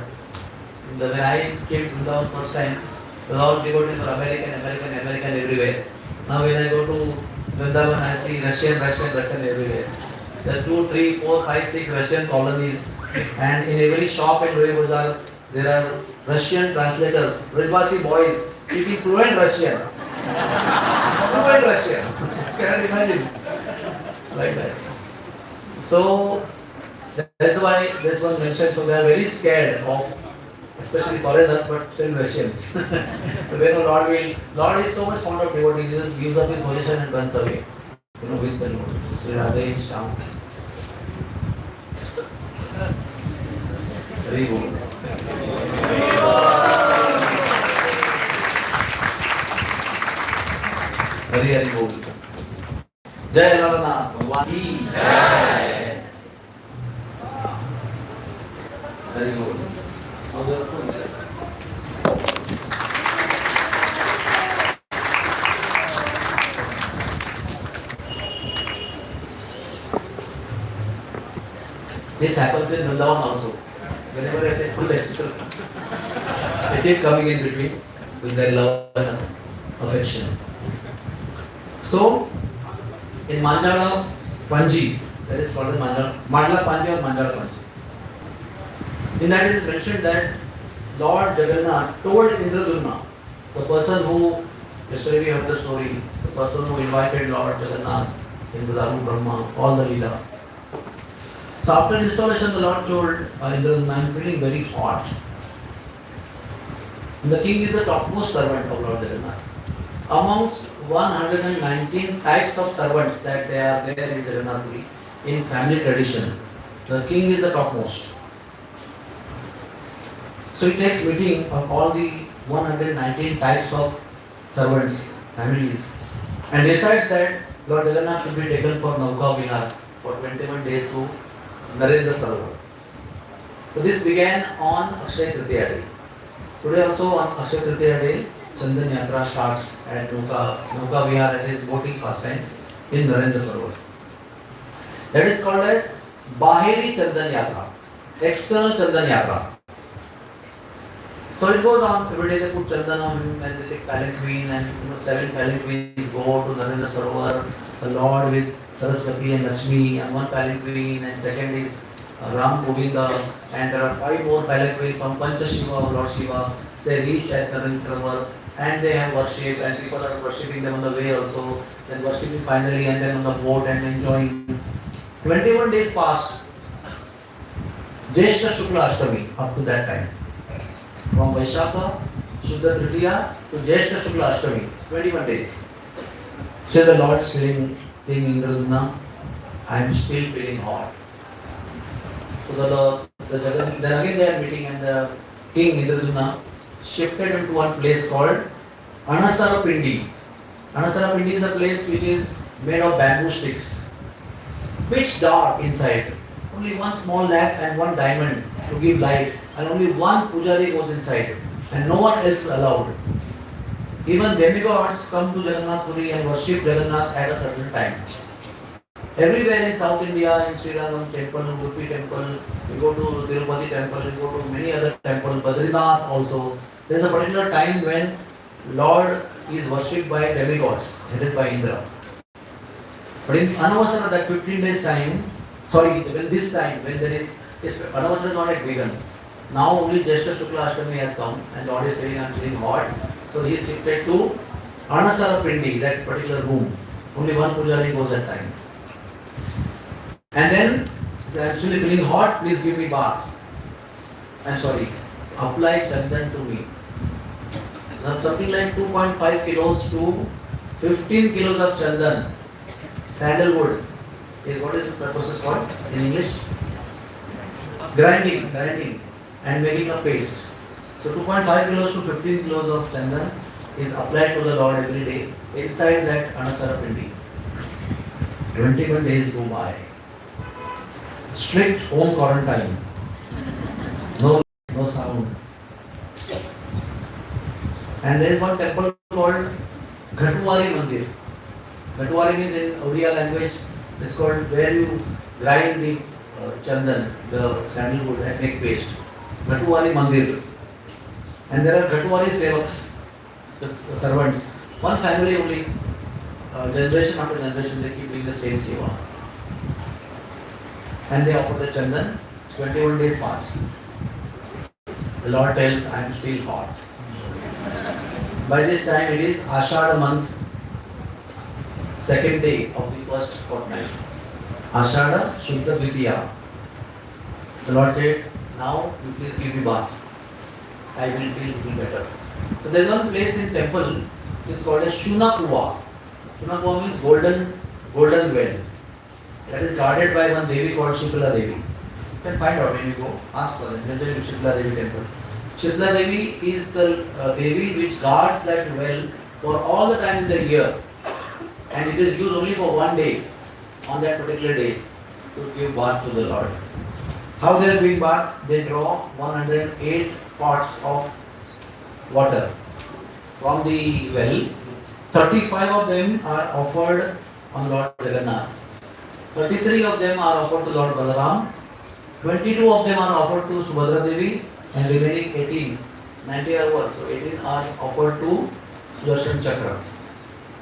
When I came to Vrindavan first time, the Lord devotees were American everywhere. Now when I go to Vrindavan, I see Russian everywhere. There are 2, 3, 4, 5, 6 Russian colonies, and in every shop in Roy Bazaar there are Russian translators, Brajvasi boys speaking fluent Russian. Fluent Russian. Cannot imagine. Like that. So that's why this one mentioned, so they are very scared of especially foreigners, but still Russians. So they know Lord is so much fond of devotees, he just gives up his position and runs away. With the Lord. Sri Radhe Shyam. Very good. Very good. Jai Alarnath Bhagwan ki Jai. Very good. This happens in Vrindavan also. Whenever I say full lectures, they keep coming in between with their love and affection. So, in Manjala Panji, that is called Mandala Panji or Manjala Panji. In that it is mentioned that Lord Jagannath told Indradumna, the person who, yesterday we heard the story, the person who invited Lord Jagannath into Daru Brahma, all the Leela. So after installation, the Lord told Indradumna, I am feeling very hot. And the king is the topmost servant of Lord Jagannath. Amongst 119 types of servants that they are there in Jagannath Puri, in family tradition, the king is the topmost. So he takes meeting of all the 119 types of servants, families, and decides that Lord Jagannath should be taken for Nauka Vihar for 21 days to Narendra Sarovar. So this began on Akshaya Tritiya day. Today also on Akshaya Tritiya day, Chandan Yatra starts at Nauka Vihar and his boating pastimes in Narendra Sarovar. That is called as Bahiri Chandan Yatra, external Chandan Yatra. So it goes on, every day they put Chandan on him and they take palanquin and 7 palanquins go to Narendra Sarovar, the Lord with Saraswati and Lakshmi and 1 palanquin, and second is Ram Govinda, and there are 5 more palanquins from Pancha Shiva or Lord Shiva. They reach at Narendra Sarovar and they have worship, and people are worshipping them on the way also, then worshipping finally and then on the boat and enjoying. 21 days passed, Jyeshta Shukla Ashtami up to that time. From Vaishakha, Shuddha Tritiya to Jyeshta Shukla Ashtami, 21 days. So the Lord is saying, King Indradumna, I am still feeling hot. So then again they are meeting, and the King Indradumna shifted him to one place called Anasara Pindi. Anasara Pindi is a place which is made of bamboo sticks. Pitch dark inside. Only one small lamp and 1 diamond to give light, and only 1 pujari goes inside, and no one else allowed. Even demigods come to Jagannath Puri and worship Jagannath at a certain time. Everywhere in South India, in Sri Rangam temple, Udupi temple, you go to Tirupati temple, you go to many other temples, Badrinath also. There is a particular time when Lord is worshipped by demigods, headed by Indra. But in Anavasana, that 15 days time, when this time, when there is, Anavasana is not yet begun. Now only Jyeshta Shukla Ashtami has come, and Lord is saying, I am feeling hot. So he is shifted to Anasara Pindi, that particular room. Only 1 pujari goes that time. And then, I am actually feeling hot, please give me bath. Apply chandan to me. So something like 2.5 kilos to 15 kilos of chandan, sandalwood, is what is the process called in English? Grinding and making a paste. So 2.5 kilos to 15 kilos of chandan is applied to the Lord every day inside that Anasara Pindi. 21 days go by. Strict home quarantine. No sound. And there is one temple called Ghatwari Mandir. Ghatwari means in Oriya language, it's called where you grind the chandan, the sandalwood, and make paste. Ghatwari Mandir. And there are Ghatwari Sevaks, the servants. One family only, generation after generation, they keep doing the same seva. And they offer the chandan. 21 days pass. The Lord tells, I am still hot. By this time it is Ashada month, 2nd day of the first fortnight. Ashada Shuddha Tritiya. The Lord said, now you please give me bath. I will feel little better. So there is one place in temple, it is called as Shunakuva. Shunakuva means golden well. That is guarded by one Devi called Shikla Devi. You can find out when you go, ask for them. They'll tell you Shikla Devi temple. Shikla Devi is the Devi which guards that well for all the time in the year, and it is used only for one day, on that particular day, to give bath to the Lord. How they are giving bath? They draw 108 pots of water from the well. 35 of them are offered on Lord Radhanath. 33 of them are offered to Lord Balaram. 22 of them are offered to Subhadra Devi, and remaining 18, 90 are what? So 18 are offered to Sudarshan Chakra.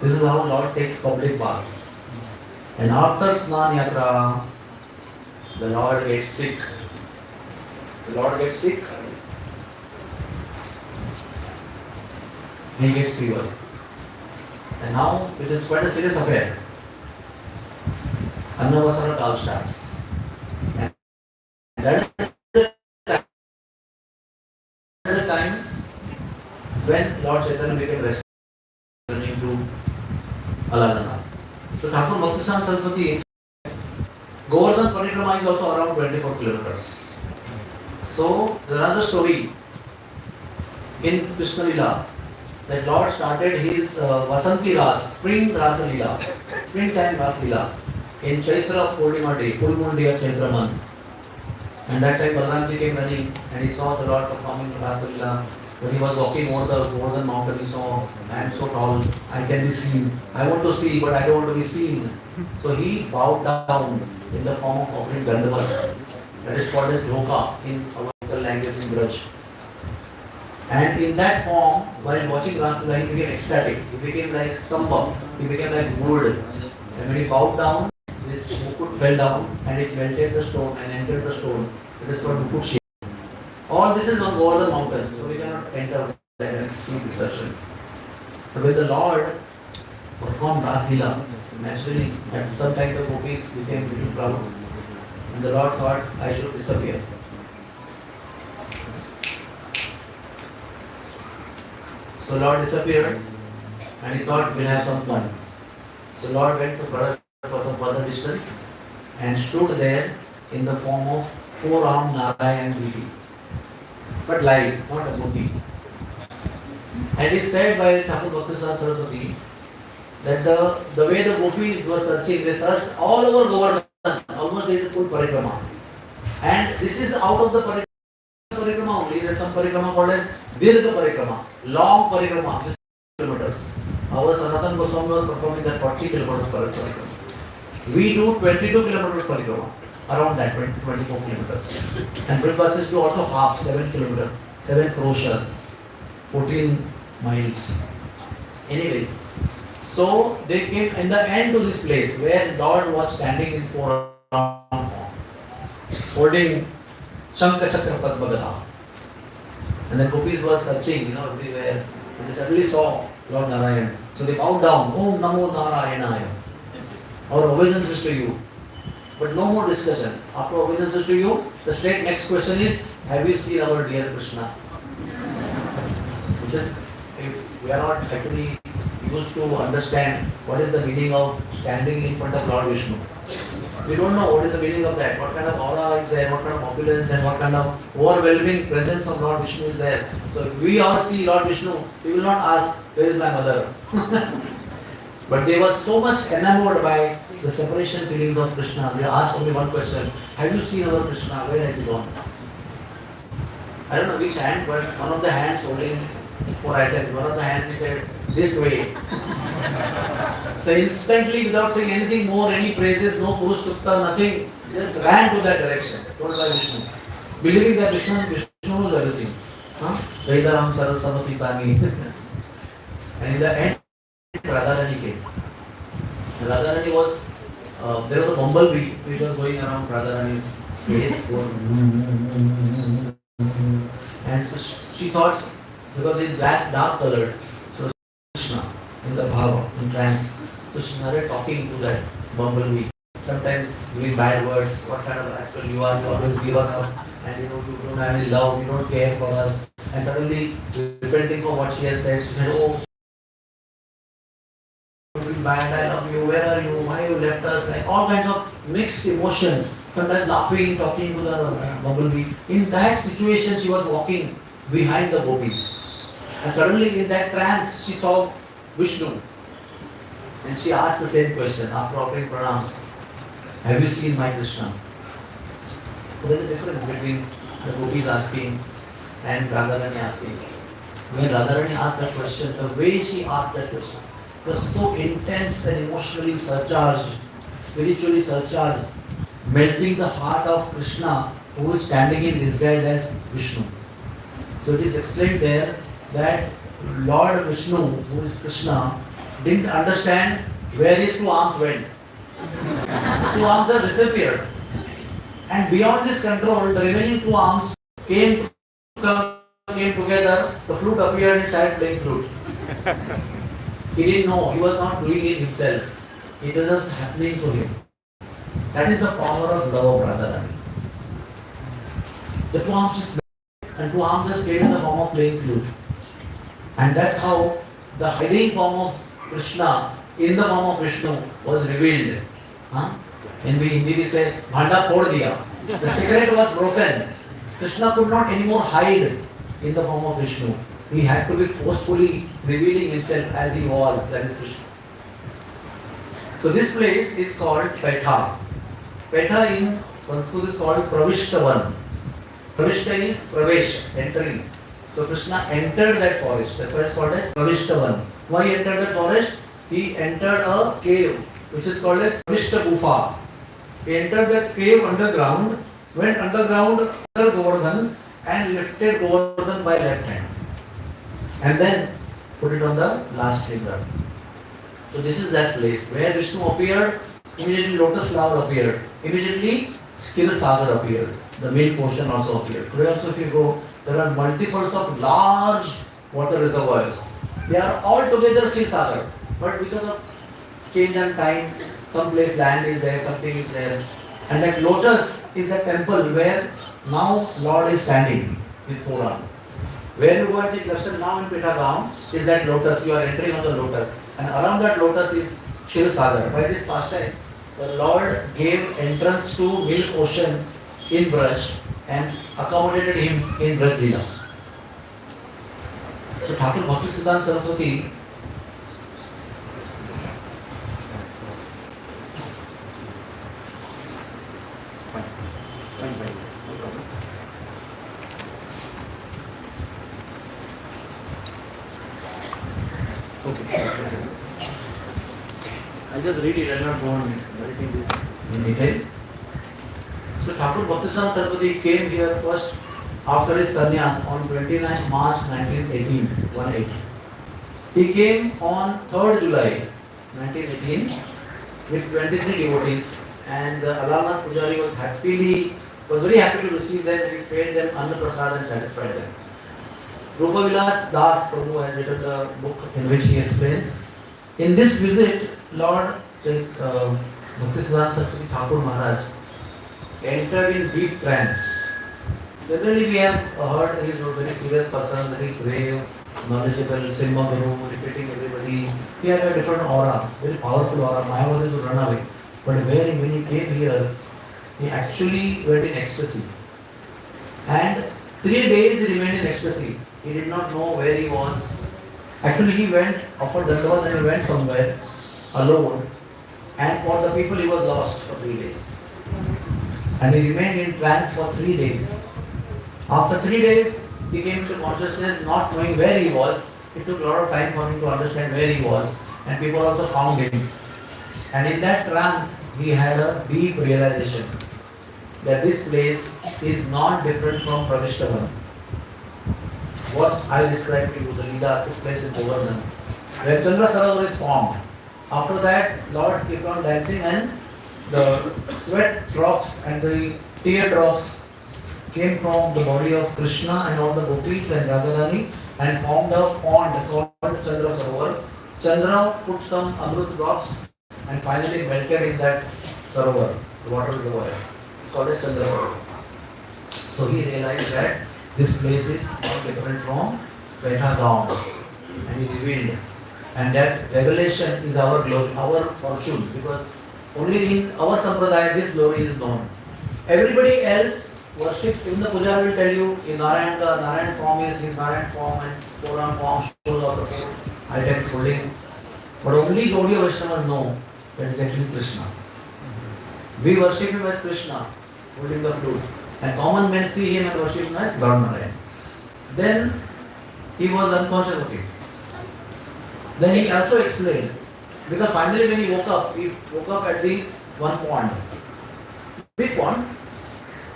This is how Lord takes public bath. And after Snan Yatra, the Lord gets sick. The Lord gets sick. He gets fever. And now it is quite a serious affair. Annavasara Kal starts. And that is the time when Lord Chaitanya became returning to Alarnath. So Thakur Bhaktishan Saraswati, Govardhan Parikrama is also around 24 kilometers. So there is another story in Krishna Lila that Lord started his Vasanti Ras, spring Rasa Lila, springtime Rasa Lila in Chaitra Purnima day, full moon day of Chaitra month. And that time Balaramji came running and he saw the Lord performing Rasa Lila. When he was walking over the mountain, he saw, I am so tall, I can be seen. I want to see, but I don't want to be seen. So he bowed down in the form of offering Dandavat. That is called as Dhoka in our local language in Braj. And in that form, while watching Rasa Lila, he became ecstatic. He became like Stamba. He became like wood. And when he bowed down, his mukut fell down and it melted the stone and entered the stone. It is called mukut shape. All this is on Govardhan mountain, so we cannot enter there and see this darshan. But when the Lord performed Ras Leela, naturally at some time the gopis became little proud. And the Lord thought, I should disappear. So Lord disappeared and he thought we'll have some fun. So Lord went to Brother for some further distance and stood there in the form of four-armed Narayan Devi. But live, not a movie. And it is said by Thakur Bhaktishan Saraswati that the way the gopis were searching, they searched all over Govardhan, almost they did full parikrama. And this is out of the parikrama only. There is some parikrama called as Dirgha parikrama, long parikrama, kilometers. Our Sanatana Goswami was performing that 40 kilometers parikrama. We do 22 kilometers parikrama. Around that 24 kilometers. And Prabhupada do also half, 7 kilometers, 7 kroshas, 14 miles. Anyway, so they came in the end to this place where Lord was standing in four-arm form, holding Shankha Chakra Padma Gada. And the gopis were searching, everywhere. And they suddenly saw Lord Narayan. So they bowed down, Om Namo Narayanaya. Our obeisance is to you. But no more discussion. After obeisances to you, the straight next question is, have you seen our dear Krishna? We are not actually used to understand what is the meaning of standing in front of Lord Vishnu. We don't know what is the meaning of that, what kind of aura is there, what kind of opulence and what kind of overwhelming presence of Lord Vishnu is there. So if we all see Lord Vishnu, we will not ask, where is my mother? But they were so much enamored by the separation feelings of Krishna. They asked only one question, have you seen our Krishna? Where has he gone? I don't know which hand, but one of the hands holding 4 items. One of the hands he said, this way. So instantly, without saying anything more, any praises, no Purush Sukta, nothing, just ran to that direction, told by Vishnu. Believing that Vishnu knows everything. Vedaram Saraswati Tani. And in the end, Radharani came. Radharani was, there was a bumblebee which was going around Radharani's face. And she thought, because it is black, dark colored, so Krishna in the bhava, in trance. So she started talking to that bumblebee. Sometimes doing bad words, what kind of rascal you are, you always give us and you don't have any love, you don't care for us. And suddenly, repenting for what she has said, she said, oh, bad, I love you, where are you, why you left us, like all kinds of mixed emotions, sometimes laughing, talking to the bumblebee. In that situation, she was walking behind the gopis. And suddenly in that trance, she saw Vishnu. And she asked the same question after offering pranams. Have you seen my Krishna? So there is a difference between the gopis asking and Radharani asking. When Radharani asked that question, the way she asked that question was so intense and emotionally surcharged, spiritually surcharged, melting the heart of Krishna, who is standing in disguise as Vishnu. So it is explained there that Lord Vishnu, who is Krishna, didn't understand where his two arms went. Two arms have disappeared. And beyond his control, the remaining two arms came together, the flute appeared and started playing flute. He didn't know, he was not doing it himself. It was just happening to him. That is the power of love of Radharani. The two arms just and two arms just came in the form of playing flute. And that's how the hiding form of Krishna in the form of Vishnu was revealed. In Hindi we say, Bhanda khod diya. The secret was broken. Krishna could not anymore hide in the form of Vishnu. He had to be forcefully revealing himself as he was, that is Krishna. So this place is called Petha. Petha in Sanskrit is called Pravishtavan. Pravishta is Pravesh, entering. So Krishna entered that forest. That's why it's called as Pravishtavan. Why he entered that forest? He entered a cave, which is called as Pravishta Gufa. He entered that cave underground, went underground under Govardhan and lifted Govardhan by left hand. And then put it on the last finger. So this is that place where Vishnu appeared, immediately lotus flower appeared, immediately Skir Sagar appeared, the milk ocean also appeared. Today also if you go, there are multiples of large water reservoirs. They are all together Skir Sagar, but because of change and time, some place land is there, something is there. And that lotus is a temple where now Lord is standing with four arms. Where you go and take darshan now in Petha is that lotus, you are entering on the lotus. And around that lotus is Shir Sagar. By this pastime, the Lord gave entrance to milk ocean in Braj and accommodated him in Braj Leela. So Thakur Bhaktisiddhanta Saraswati I'll just read it, I'll not go on in detail. So Thakur Bhaktisiddhanta Saraswati came here first after his sannyas on 29th March 1918. He came on 3rd July 1918 with 23 devotees, and Alarnath Pujari was very happy to receive them. He paid them Anna Prasad and satisfied them. Rupa Vilas Das Prabhu has written the book in which he explains. In this visit, Lord Bhaktisiddhanta Saraswati Thakur Maharaj entered in deep trance. Generally we have heard he is a very serious person, very grave, knowledgeable, Simha Guru, repeating everybody. He had a different aura, very powerful aura. Mayavadis would run away. But when he came here, he actually went in ecstasy. And 3 days he remained in ecstasy. He did not know where he was. Actually he went, offered Dandavad and he went somewhere alone. And for the people he was lost for 3 days. And he remained in trance for 3 days. After 3 days, he came to consciousness not knowing where he was. It took a lot of time for him to understand where he was. And people also found him. And in that trance, he had a deep realization that this place is not different from Pravishtavan. What I described to you, the Leela took place in Govardhan, where Chandra Sarovar is formed. After that, Lord kept on dancing and the sweat drops and the tear drops came from the body of Krishna and all the gopis and Radharani and formed a pond called Chandra Sarovar. Chandra put some amrut drops and finally melted in that Sarovar, the water reservoir. It's called as Chandra Sarovar. So he realized that this place is not different from Petagaon, and he revealed. And that revelation is our glory, our fortune, because only in our sampradaya this glory is known. Everybody else worships, even the puja will tell you in Narayan, the Narayan form is his Narayan form and Puran form shows all the four items holding. But only Gaudiya Vaishnavas know that is actually Krishna. We worship him as Krishna, holding the flute. And common men see him and worship him as Lord Narayan. Then he was unconscious of it. Then he also explained, because finally when he woke up at the one pond, big pond,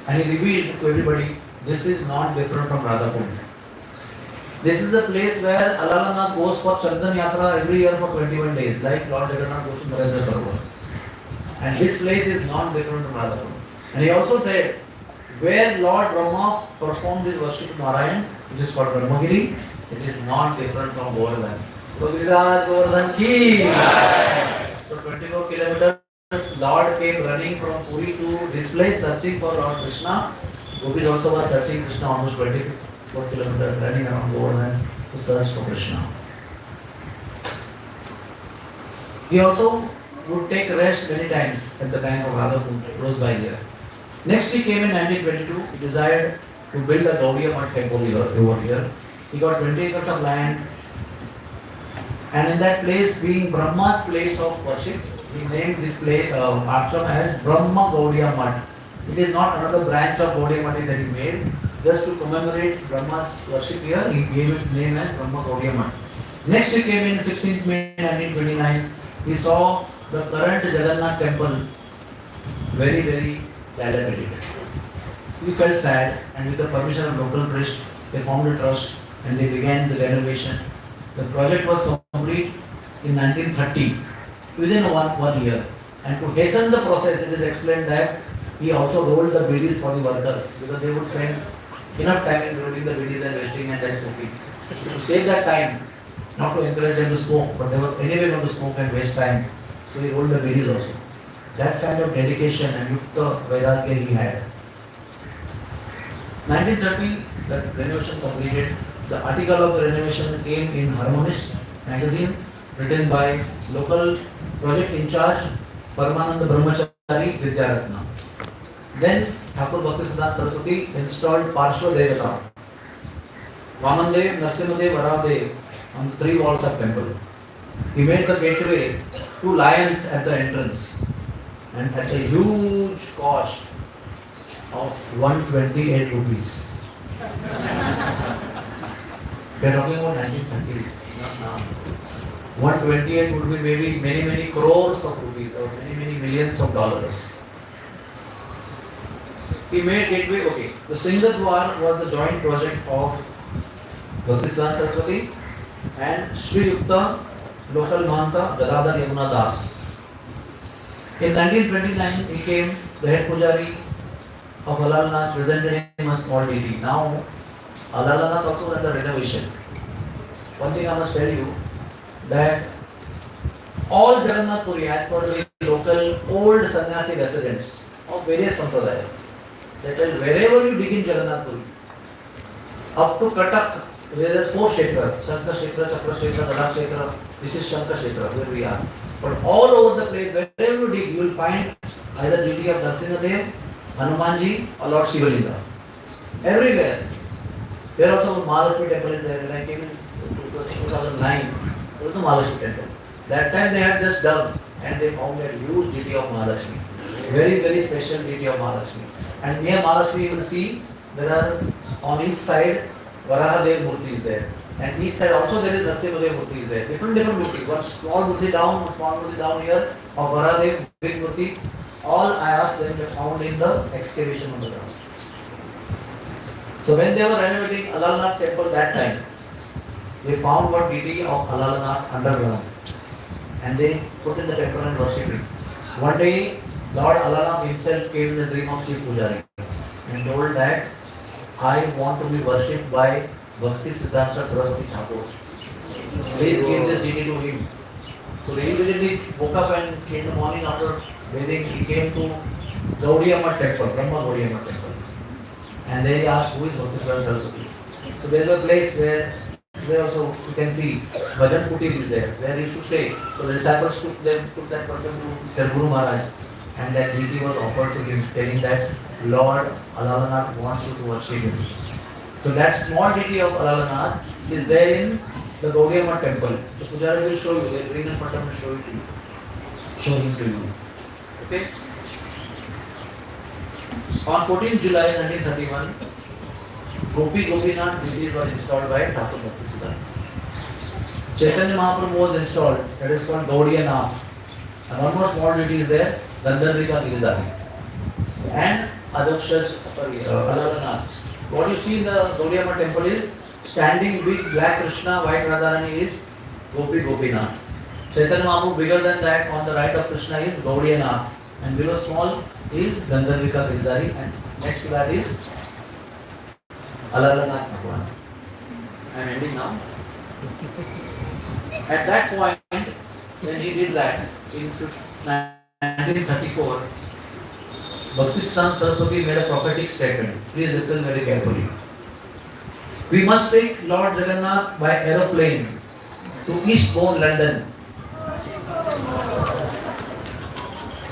and he revealed to everybody, this is not different from Radhakund. This is the place where Alarnath goes for Chandan Yatra every year for 21 days, like Lord Jagannath goes to Narendra Sarovar. And this place is not different from Radhakund. And he also said, where Lord Brahma performed his worship to Narayan, which is called Brahmagiri, it is not different from Govardhan. So Govardhan ki! So 24 kilometers, Lord came running from Puri to this place, searching for Lord Krishna. Gopis also was searching Krishna almost 24 kilometers, running around Govardhan to search for Krishna. He also would take rest many times at the bank of Radhakund, close by here. Next he came in 1922, he desired to build a Gaudiya Math temple over here. He got 20 acres of land, and in that place, being Brahma's place of worship, he named this place, ashram, as Brahma Gaudiya Math. It is not another branch of Gaudiya Math that he made. Just to commemorate Brahma's worship here, he gave it name as Brahma Gaudiya Math. Next he came in 16th May 1929. He saw the current Jagannath temple very, very dilapidated. He felt sad, and with the permission of local priest, they formed a trust and they began the renovation. The project was complete in 1930, within one year. And to hasten the process, it is explained that he also rolled the bidis for the workers, because they would spend enough time in rolling the bidis and resting and then smoking. To save that time, not to encourage them to smoke, but they were anyway going to smoke and waste time. So he rolled the bidis also. That kind of dedication and yukta vairagya he had. 1930, the renovation completed. The article of the renovation came in Harmonist magazine, written by local project in charge, Paramananda Brahmachari Vidyaratna. Then Thakur Bhaktisiddhanta Saraswati installed Parshva Devata, Vamandev, Narsimhadev, Varadev on the three walls of temple. He made the gateway, two lions at the entrance, and at a huge cost of 128 rupees. We are talking about 1930s, not now. 128 would be maybe many crores of rupees or many millions of dollars. He made gateway, okay. The Singhatwar was the joint project of Bhaktisiddhanta Saraswati and Sri Yukta local Mahanta Gadadhar Yamuna Das. In 1929, he came the head pujari of Alarnath, presented him a small deity. Now, Alarnath also under renovation. One thing I must tell you, that all Jagannath Puri, as per the local old sannyasi residents of various sampradayas, they tell wherever you dig in Jagannath Puri, up to Katak, there are 4 kshetras, Shankar Kshetra, Chakra Kshetra, Gada Kshetra, this is Shankar Kshetra, where we are. But all over the place, wherever you dig, you will find either deity of Narsimhadev, Hanumanji, or Lord Shivalinga. Everywhere. There also Mahalakshmi temple is there. When I came in 2009, there was no Mahalakshmi temple. That time they had just dug and they found that huge deity of Mahalakshmi. Very special deity of Mahalakshmi. And near Mahalakshmi you will see there are on each side Varahadev Murti is there. And each side also there is Narsimhadev Murti is there. Different Murti. One small Murti down, one small Murti down here of Varahadev, big Murti. All I asked them were found in the excavation on the ground. So when they were renovating Alarnath temple that time, they found one deity of Alarnath underground. And they put in the temple and worshipped him. One day, Lord Alarnath himself came in the dream of Chief Pujari and told that I want to be worshipped by Bhaktisiddhanta Saraswati Thakur. Please give this deity to him. So he immediately woke up and in the morning after bathing, he came to Gaudiya Math temple, Brahma Gaudiya Math temple. and they asked who is Bhakti Saraswati. So there was a place where also you can see Bhajan Kutir is there, where he used to stay. So the disciples took that person to their Guru Maharaj, and that deity was offered to him, telling that Lord Alarnath wants you to worship him. So that small deity of Alarnath is there in the Gaudiya Math temple. So Pujari will show you, they will bring in front of him, show him to you. Okay? On 14 July 1931, Gopi Gopinath deity was installed by Thakur Bhaktisiddhanta. Chaitanya Mahaprabhu was installed, that is called Gaudiya Nath. And one more small deity is there, Gandharvika Giridhari. And Alarnath. What you see in the Gaudiya Math temple is standing big black Krishna, white Radharani is Gopi Gopinath. Chaitanya Mahaprabhu bigger than that, on the right of Krishna is Gaudiya Nath. And below small is Gandharvika Giridhari, and next to that is Alarnath Bhagwan. I am ending now. At that point, when he did that, in 1934, Bhaktisiddhanta Saraswati made a prophetic statement. Please listen very carefully. We must take Lord Jagannath by aeroplane to eastbound London.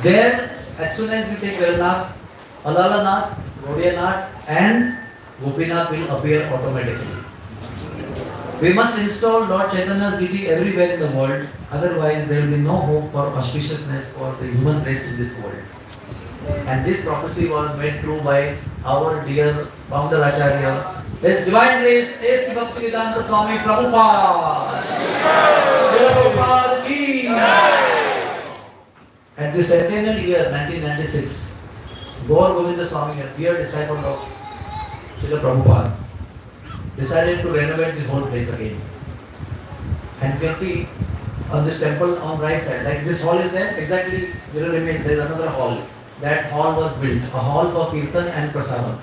There, as soon as we take Jagannath, Alarnath, Gaudiya and Gopinath will appear automatically. We must install Lord Chaitanya's deity everywhere in the world, otherwise there will be no hope for auspiciousness for the human race in this world. And this prophecy was made true by our dear founder Acharya, His Divine Grace A.C. Bhaktivedanta Swami Prabhupada. Prabhupada ki. At the centennial year 1996, Gaur Govinda Swami, a dear disciple of Srila Prabhupada, decided to renovate the whole place again. And you can see on this temple on right side, like this hall is there, exactly mirror image, there is another hall. That hall was built, a hall for Kirtan and Prasadam.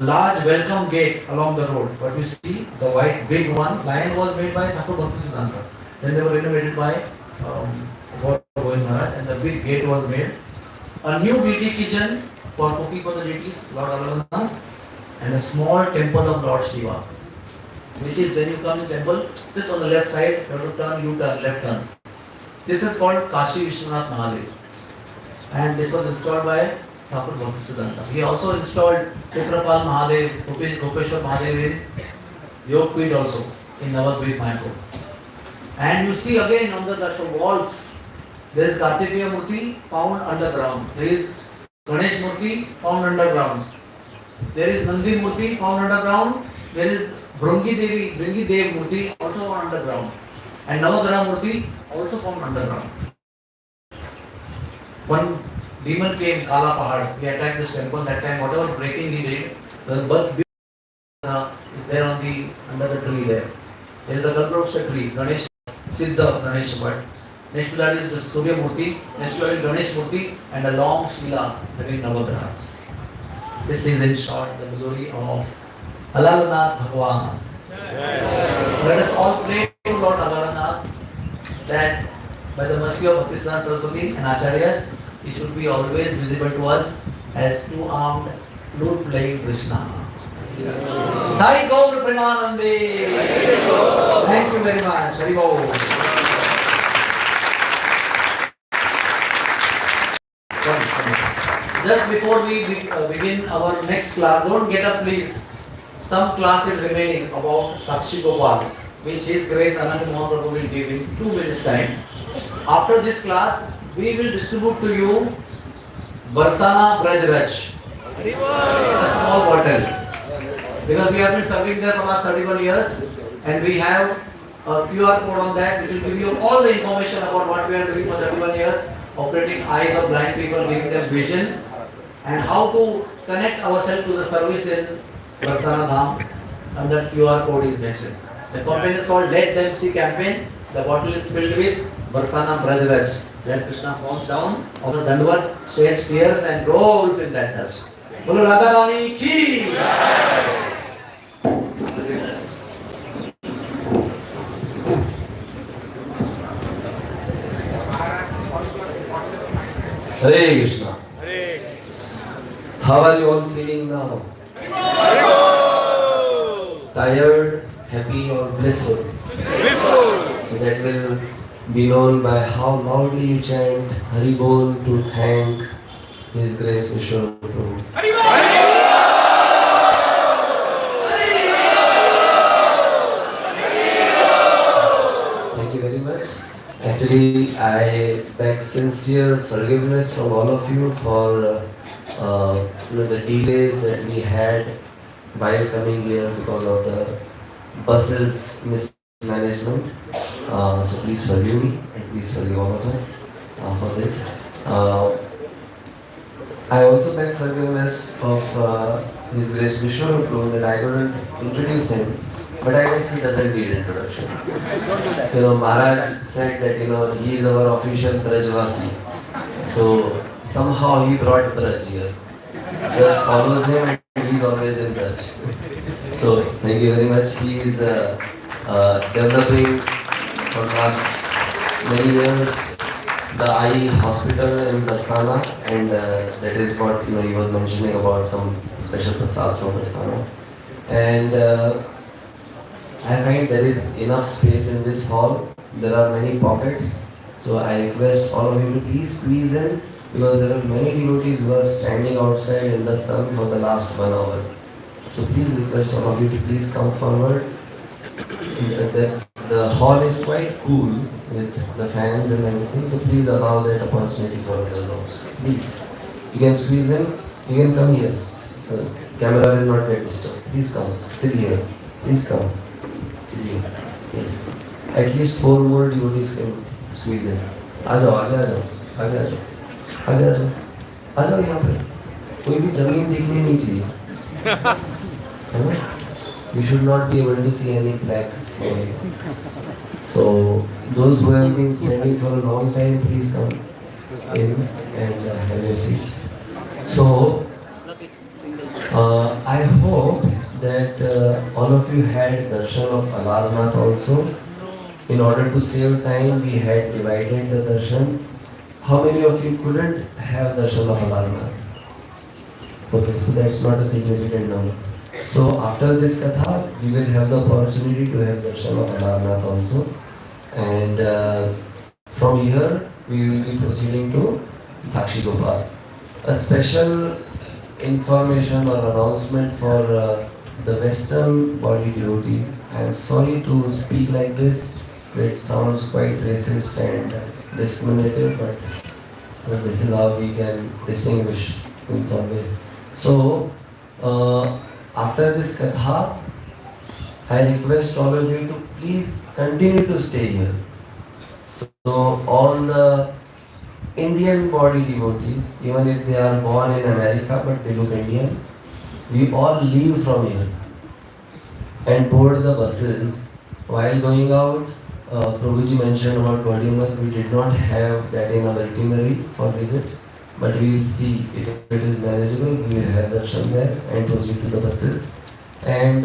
Large welcome gate along the road. What you see, the white big one, lion was made by Thakur Bhaktisiddhanta. Then they were renovated by Maharaj, and the big gate was made. A new deity kitchen for cooking for the deities, Lord Alarnath, and a small temple of Lord Shiva, which is when you come in temple, this on the left side, you have to turn, U-turn, left turn. This is called Kashi Vishwanath Mahadev, and this was installed by Thakur Bhaktisiddhanta. He also installed Chitrapal Mahadev, Gopeshwar Mahadev in Yogpid also, in Navadvip Mayapur. And you see again on the walls, there is Karthikeya Murti found underground. There is Ganesh Murti found underground. There is Nandi Murti found underground. There is Bhringi Dev Murti also found underground. And Navagraha Murti also found underground. One demon came, Kala Pahad. He attacked this temple. That time, whatever breaking he did, the bulb is there under the tree there. There is a Kalproksha tree, Ganesh, Siddha Ganesh Bhatt. Next to that is the Surya Murti. Next to that is Ganesh Murti and a long Shila having Navagrahas. This is in short the glory of Alarnath Bhagwan. Let us all pray to Lord Alarnath that by the mercy of Bhaktisiddhanta Saraswati and Acharya, he should be always visible to us as two-armed flute playing Krishna. Thai Gaur Premanande. Thank you very much. Hari Bol. Just before we begin our next class, don't get up please. Some class is remaining about Sakshi Gopal, which His Grace Anant Mahaprabhu will give in 2 minutes time. After this class, we will distribute to you Barsana Brajraj, a small bottle. Because we have been serving there for the last 31 years and we have a QR code on that which will give you all the information about what we are doing for 31 years, operating eyes of blind people, giving them vision, and how to connect ourselves to the service in Barsana Dham, and that QR code is mentioned. The campaign is called Let Them See campaign. The bottle is filled with Barsana Brajraj. Then Krishna falls down on the Dandvat, sheds tears and rolls in that dust. Bolo Radharani ki! Hare Krishna. How are you all feeling now? tired, happy or blissful. So that will be known by how loudly you chant Hari Bol to thank His Grace Vishwaroop. Thank you very much. Actually, I beg sincere forgiveness from all of you for the delays that we had while coming here because of the buses mismanagement. So please forgive me and please forgive all of us for this. I also beg forgiveness of His Grace Vishwaroop that I couldn't introduce him, but I guess he doesn't need introduction. Maharaj said that he is our official Brajvasi. So somehow he brought Braj here. Braj follows him and he is always in Braj. So thank you very much. He is developing for last many years the eye hospital in Barsana, and that is what he was mentioning about some special prasad from Barsana. And I find there is enough space in this hall. There are many pockets, so I request all of you to please squeeze in, because there are many devotees who are standing outside in the sun for the last 1 hour. So please request all of you to please come forward. The hall is quite cool with the fans and everything, so please allow that opportunity for others also. Please, you can squeeze in, you can come here. Camera will not get disturbed. Please come till here. Please come till here. Yes. At least 4 more devotees can squeeze in. आ जाओ, आगे आ जाओ, आगे आ जाओ, आगे आ जाओ, आ जाओ यहाँ पे. कोई भी जमीन दिखनी नहीं चाहिए. है ना? You should not be able to see any plaque flowing. So those who have been standing for a long time, please come in and have your seats. So I hope that all of you had darshan of Alarnath also. In order to save time, we had divided the darshan. How many of you couldn't have darshan of Alarnath? Okay, so that's not a significant number. So after this katha, we will have the opportunity to have darshan of Alarnath also. And from here, we will be proceeding to Sakshi Gopal. A special information or announcement for the Western body devotees. I am sorry to speak like this. It sounds quite racist and discriminative, but this is how we can distinguish in some way. So, after this katha, I request all of you to please continue to stay here. So all the Indian body devotees, even if they are born in America but they look Indian, we all leave from here and board the buses. While going out, Prabhuji mentioned about Radhanath. We did not have that in our itinerary for visit, but we will see if it is manageable. We will have darshan there and proceed to the buses. And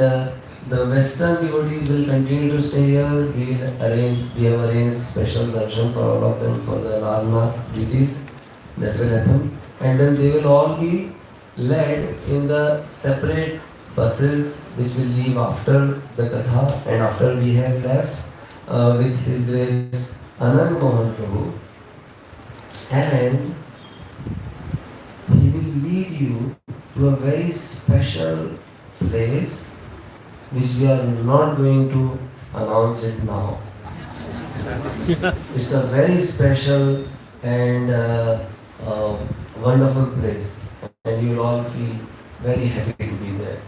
the Western devotees will continue to stay here. We have arranged special darshan for all of them for the Alarnath duties. That will happen. And then they will all be led in the separate buses which will leave after the katha and after we have left with His Grace Anand Mohan Prabhu. And he will lead you to a very special place which we are not going to announce it now. It's a very special and wonderful place, and you will all feel very happy to be there.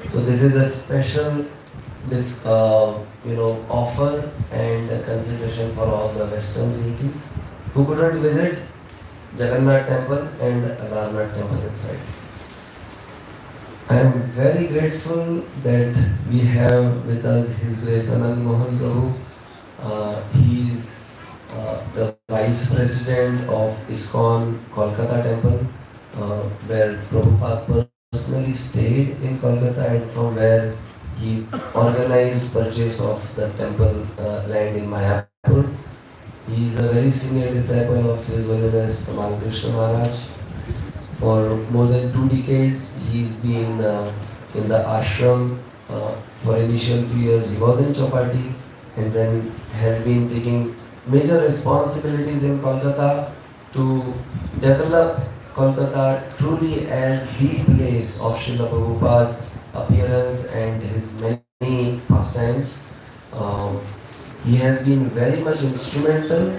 So this is a special offer and consideration for all the Western devotees who couldn't visit Jagannath temple and Alarnath temple inside. I am very grateful that we have with us His Grace Anand Mohan Prabhu. He is the Vice President of ISKCON Kolkata temple, where Prabhupada personally stayed in Kolkata and from where he organized purchase of the temple land in Mayapur. He is a very senior disciple of His Holiness Tamal Krishna Maharaj. For more than 2 decades, he's been in the ashram For initial few years he was in Chapati and then has been taking major responsibilities in Kolkata to develop Kolkata truly as the place of Srila Prabhupada's appearance and his many pastimes. Um, he has been very much instrumental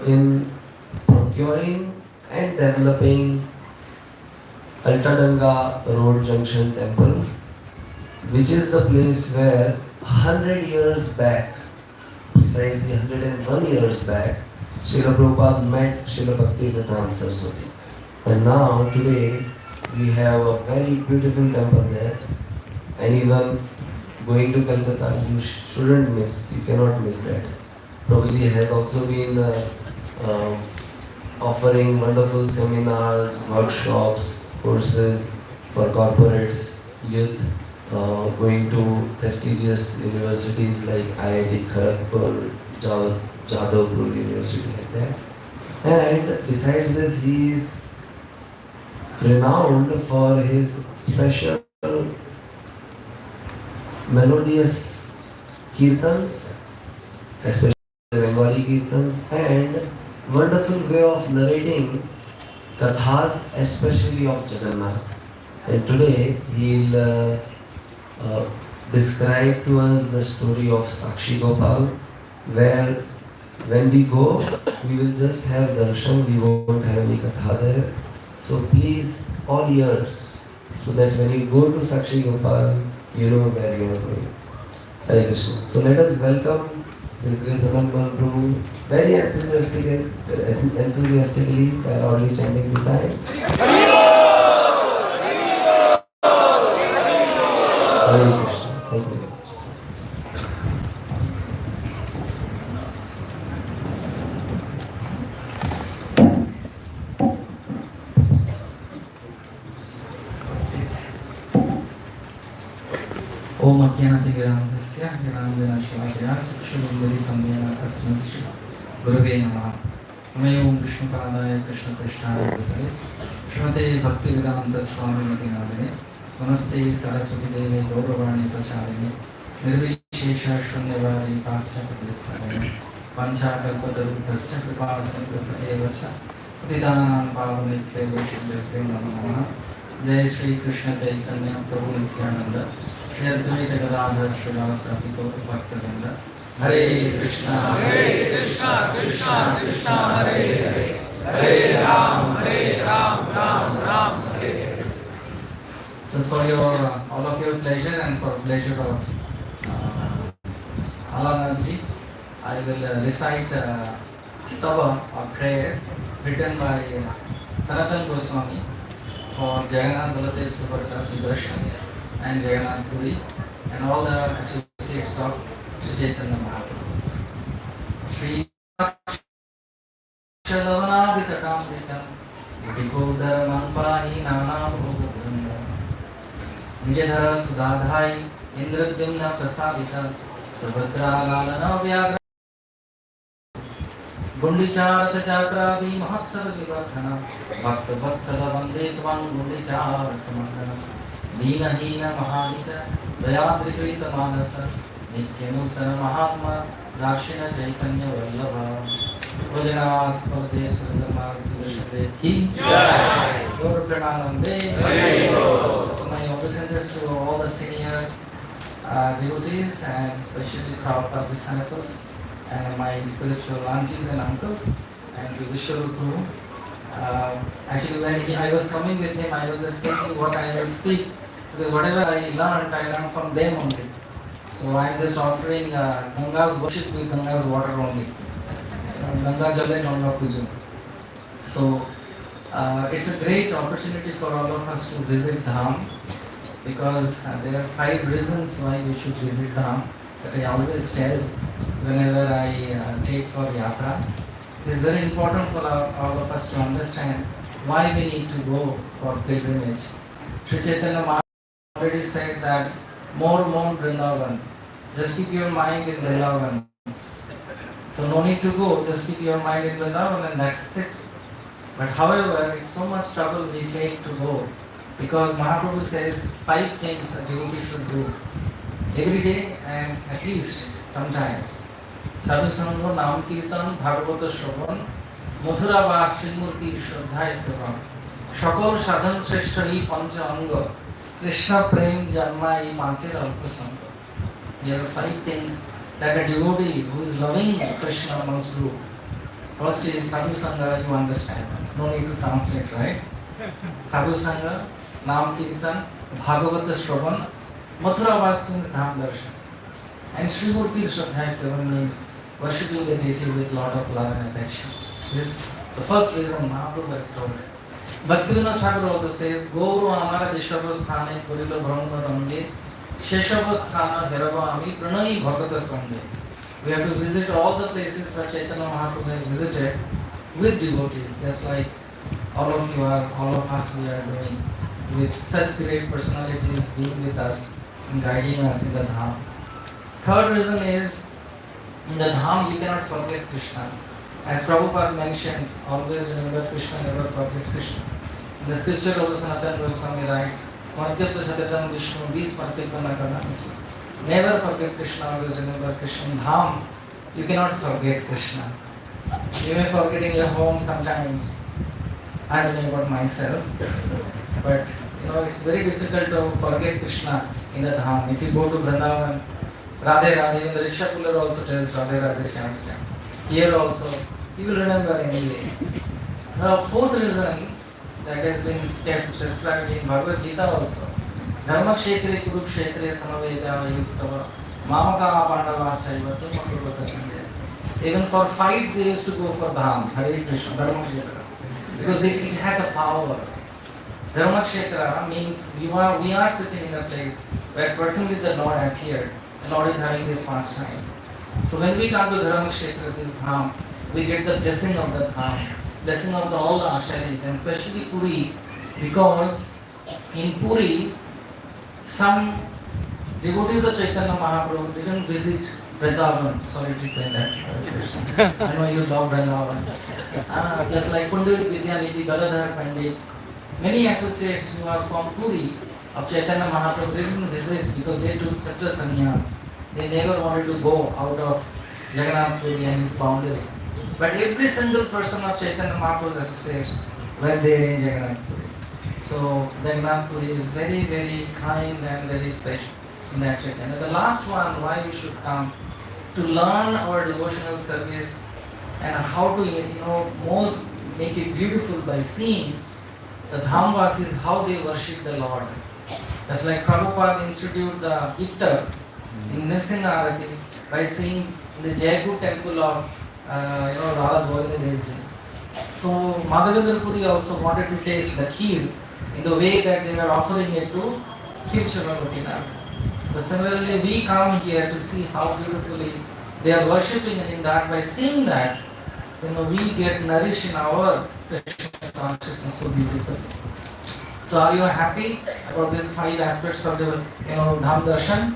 in procuring and developing Altadanga Road Junction Temple, which is the place where 100 years back, precisely 101 years back, Srila Prabhupada met Srila Bhaktisiddhanta Saraswati. And now, today, we have a very beautiful temple there. Anyone going to Calcutta, you shouldn't miss, you cannot miss that. Prabhuji has also been uh, offering wonderful seminars, workshops, courses for corporates, youth, going to prestigious universities like IIT Kharagpur, Jadavpur University, like that. And besides this, he is renowned for his special melodious kirtans, especially Bengali kirtans, and wonderful way of narrating kathas, especially of Jagannath. And today he'll describe to us the story of Sakshi Gopal, where when we go, we will just have darshan, we won't have any katha there. So please, all ears, so that when you go to Sakshi Gopal, you know where you are going. Hare Krishna. So let us welcome His Grace Ananda Prabhu very enthusiastically by loudly chanting the times. Hare Krishna. Thank you very much. ओम अज्ञानतिमिरान्धस्य ज्ञानाञ्जनशलाकया चक्षुरुन्मिलितं येन तस्मै श्रीगुरवे नमः। नमः ओं विष्णुपादाय कृष्णपृष्ठाय भूतले श्रीमते भक्तिवेदान्तस्वामिनिति नामिने नमस्ते सरस्वतीदेवे गौरवाणी प्रचारिणे निर्विशेष शून्यवादी पाश्चात्यदेशतारिणे वाञ्छाकल्पतरुभ्यश्च कृपा संकृत एव च पतितानां पावनेभ्यो वैष्णवेभ्यो नमो नमः। जय श्री कृष्ण चैतन्य प्रभु नित्यानंद श्री अद्वैत गदाधर श्रीवासादि गौर भक्तवृंद। हरे कृष्णा कृष्णा कृष्णा हरे हरे, हरे Ram Ram Ram Hare Hare. So for your all of your pleasure and for pleasure of Alarnath ji, I will recite stava or prayer written by Sanatana Goswami for Jagannath Baladev Subhadra Sudarshan and Jagannath Puri and all the associates of Sri Chaitanya Mahaprabhu. Shri Chalavanavidatakamritam Vikodharamam Pahi Nana Bhogadranda Nijadhara Sudadhai Indradyumna Prasadita Subhadra Lalana Vyagra Gundicharat Chakravi Mahatsava Vivardhana Bhakta Vatsala Vande Tvam Gundicharat Mandana Deenahina Mahanija Dayadrikrita Manasa Nityanutana Mahatma Darshina Chaitanya Vallabha Rajanath Swamidev Sundar Sudarshan Ki Jai Gaur Prananande. So my obeisances to all the senior devotees and especially Prabhupada disciples and my spiritual aunties and uncles and to Vishwaroop. Actually when I was coming with him, I was just thinking what I will speak because whatever I learned from them only. So I am just offering Ganga's worship with Ganga's water only. Ganga Jale Ganga Puja. So it's a great opportunity for all of us to visit Dham because there are 5 reasons why we should visit Dham that I always tell whenever I take for Yatra. It is very important for all of us to understand why we need to go for pilgrimage. Sri Chaitanya Maharaj already said that more Vrindavan. Just keep your mind in Vrindavan. So no need to go, just keep your mind in Vrindavan and that's it. But however, it's so much trouble we take to go because Mahaprabhu says 5 things a devotee should do. every day and at least sometimes. Sadhu Sangha, Nam Kirtan, Bhagavata Shravan, Mathura Vas, Srimurti, Shraddhai Sevan. সকল সাধন শ্রেষ্ঠ এই পঞ্চ অঙ্গ কৃষ্ণ প্রেম জন্মা এই পাঁচের অল্প সঙ্গ. There are 5 things that a devotee who is loving Krishna must do. First is Sadhu Sangha, you understand. No need to translate, right? Sadhu Sangha, Nam Kirtan, Bhagavata Shravan, Mathura Vas means Dham Darshan. And Srimurti Shraddhai Sevan means worshipping the deity with lot of love and affection. This is the first reason Mahaprabhu has told it. Bhaktivinoda Thakur also says, Gauru Amara Jeshava Sthane Kurilo Brahma Range Sheshava Sthana Herava Ami Pranami Bhagata Sanghe. We have to visit all the places where Chaitanya Mahaprabhu has visited with devotees, just like all of you are, all of us we are doing, with such great personalities being with us and guiding us in the Dham. Third reason is, in the Dham you cannot forget Krishna. As Prabhupada mentions, always remember Krishna, never forget Krishna. In the scripture also Sanatana Goswami writes, Smartyapta Satatam Vishnu, Vismartyapta Nakanamichi. Never forget Krishna, always remember Krishna. In Dham, you cannot forget Krishna. You may forget in your home sometimes. I don't know about myself, but it's very difficult to forget Krishna in the Dham. If you go to Vrindavan, Radhe Radhe, even the rickshaw puller also tells Radhe Radhe Shyam Shyam. Here also, you will remember anyway. The fourth reason that has been described in Bhagavad Gita also. Dharma Kshetri Kurukshetri Samaveda Yutsava Mamaka Pandavasaiva Kimakurvata Sangha. Even for fights they used to go for Dham, Hare Krishna, Dharma Kshetra. Because it has a power. Dharma Kshetra means we are sitting in a place where personally the Lord appeared. The Lord is having this pastime. So when we come to Dharma Kshetra, this Dham, we get the blessing of the Dham, blessing of all the Acharyas, and especially Puri, because in Puri, some devotees of Chaitanya Mahaprabhu didn't visit Vrindavan. Sorry to say that. I know you love Vrindavan. Just like Pundir Vidyanidhi, Galadhar Pandit, many associates who are from Puri of Chaitanya Mahaprabhu didn't visit because they took Tatra Sannyas. They never wanted to go out of Jagannath Puri and its boundary. But every single person of Chaitanya Mahaprabhu's associates were there in Jagannath Puri. So Jagannath Puri is very, very kind and very special in that Chaitanya. And the last one, why we should come, to learn our devotional service and how to more make it beautiful by seeing the Dhamvasis, how they worship the Lord. That's like Prabhupada instituted the Yatra in Nrsimha Arati by seeing in the Jaipur temple of Radha Govinda Devji. So Madhavendra Puri also wanted to taste the kheer in the way that they were offering it to Kheer Churagopinath. So similarly we come here to see how beautifully they are worshipping, and in that by seeing that we get nourished in our Krishna consciousness so beautifully. So are you happy about these 5 aspects of the Dham Darshan?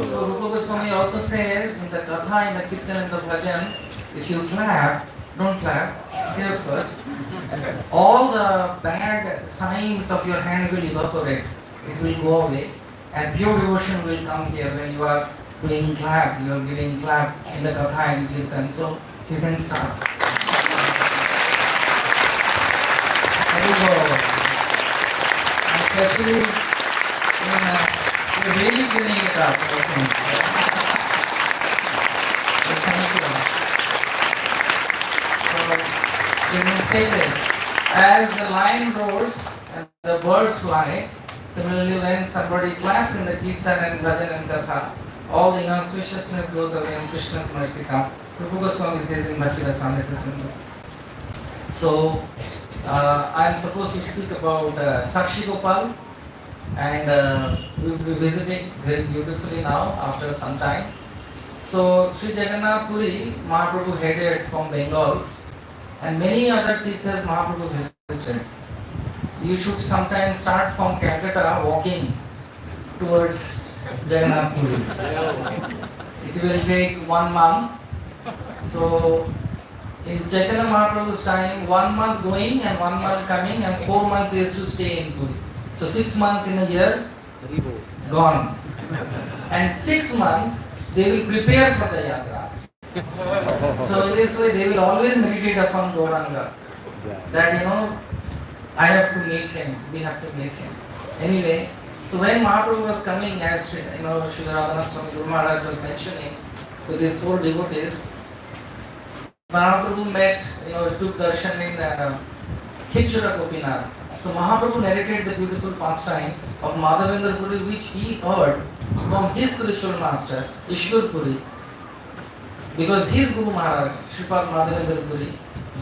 So Rupa Goswami also says in the Katha, in the Kirtan and the Bhajan, if you clap, don't clap, here first, all the bad signs of your hand will evaporate, it will go away, and pure devotion will come here when you are doing clap, you are giving clap in the Katha and Kirtan. So you can start. Especially you're really cleaning it up. So, you can say that as the lion roars and the birds fly, similarly when somebody claps in the Kirtan and Bhajan and Katha, all the inauspiciousness goes away and Krishna's mercy comes. Rupa Goswami says in Bhakti Rasamrita Sindhu. So, I am supposed to speak about Sakshi Gopal, and we will be visiting very beautifully now after some time. So Sri Jagannath Puri, Mahaprabhu headed from Bengal, and many other Tirthas Mahaprabhu visited. You should sometimes start from Calcutta walking towards Jagannath Puri. It will take 1 month. So in Chaitanya Mahaprabhu's time, 1 month going and 1 month coming, and 4 months they used to stay in Puri. So 6 months in a year, gone. And 6 months they will prepare for the yatra. So in this way they will always meditate upon Gauranga. That I have to meet him, we have to meet him. Anyway, so when Mahaprabhu was coming, as Sri Radhanath Swami Guru Maharaj was mentioning, with his 4 devotees, Mahaprabhu took darshan in Khichura Gopinath. So Mahaprabhu narrated the beautiful pastime of Madhavendra Puri, which he heard from his spiritual master, Ishwar Puri. Because his Guru Maharaj, Sripad Madhavendra Puri,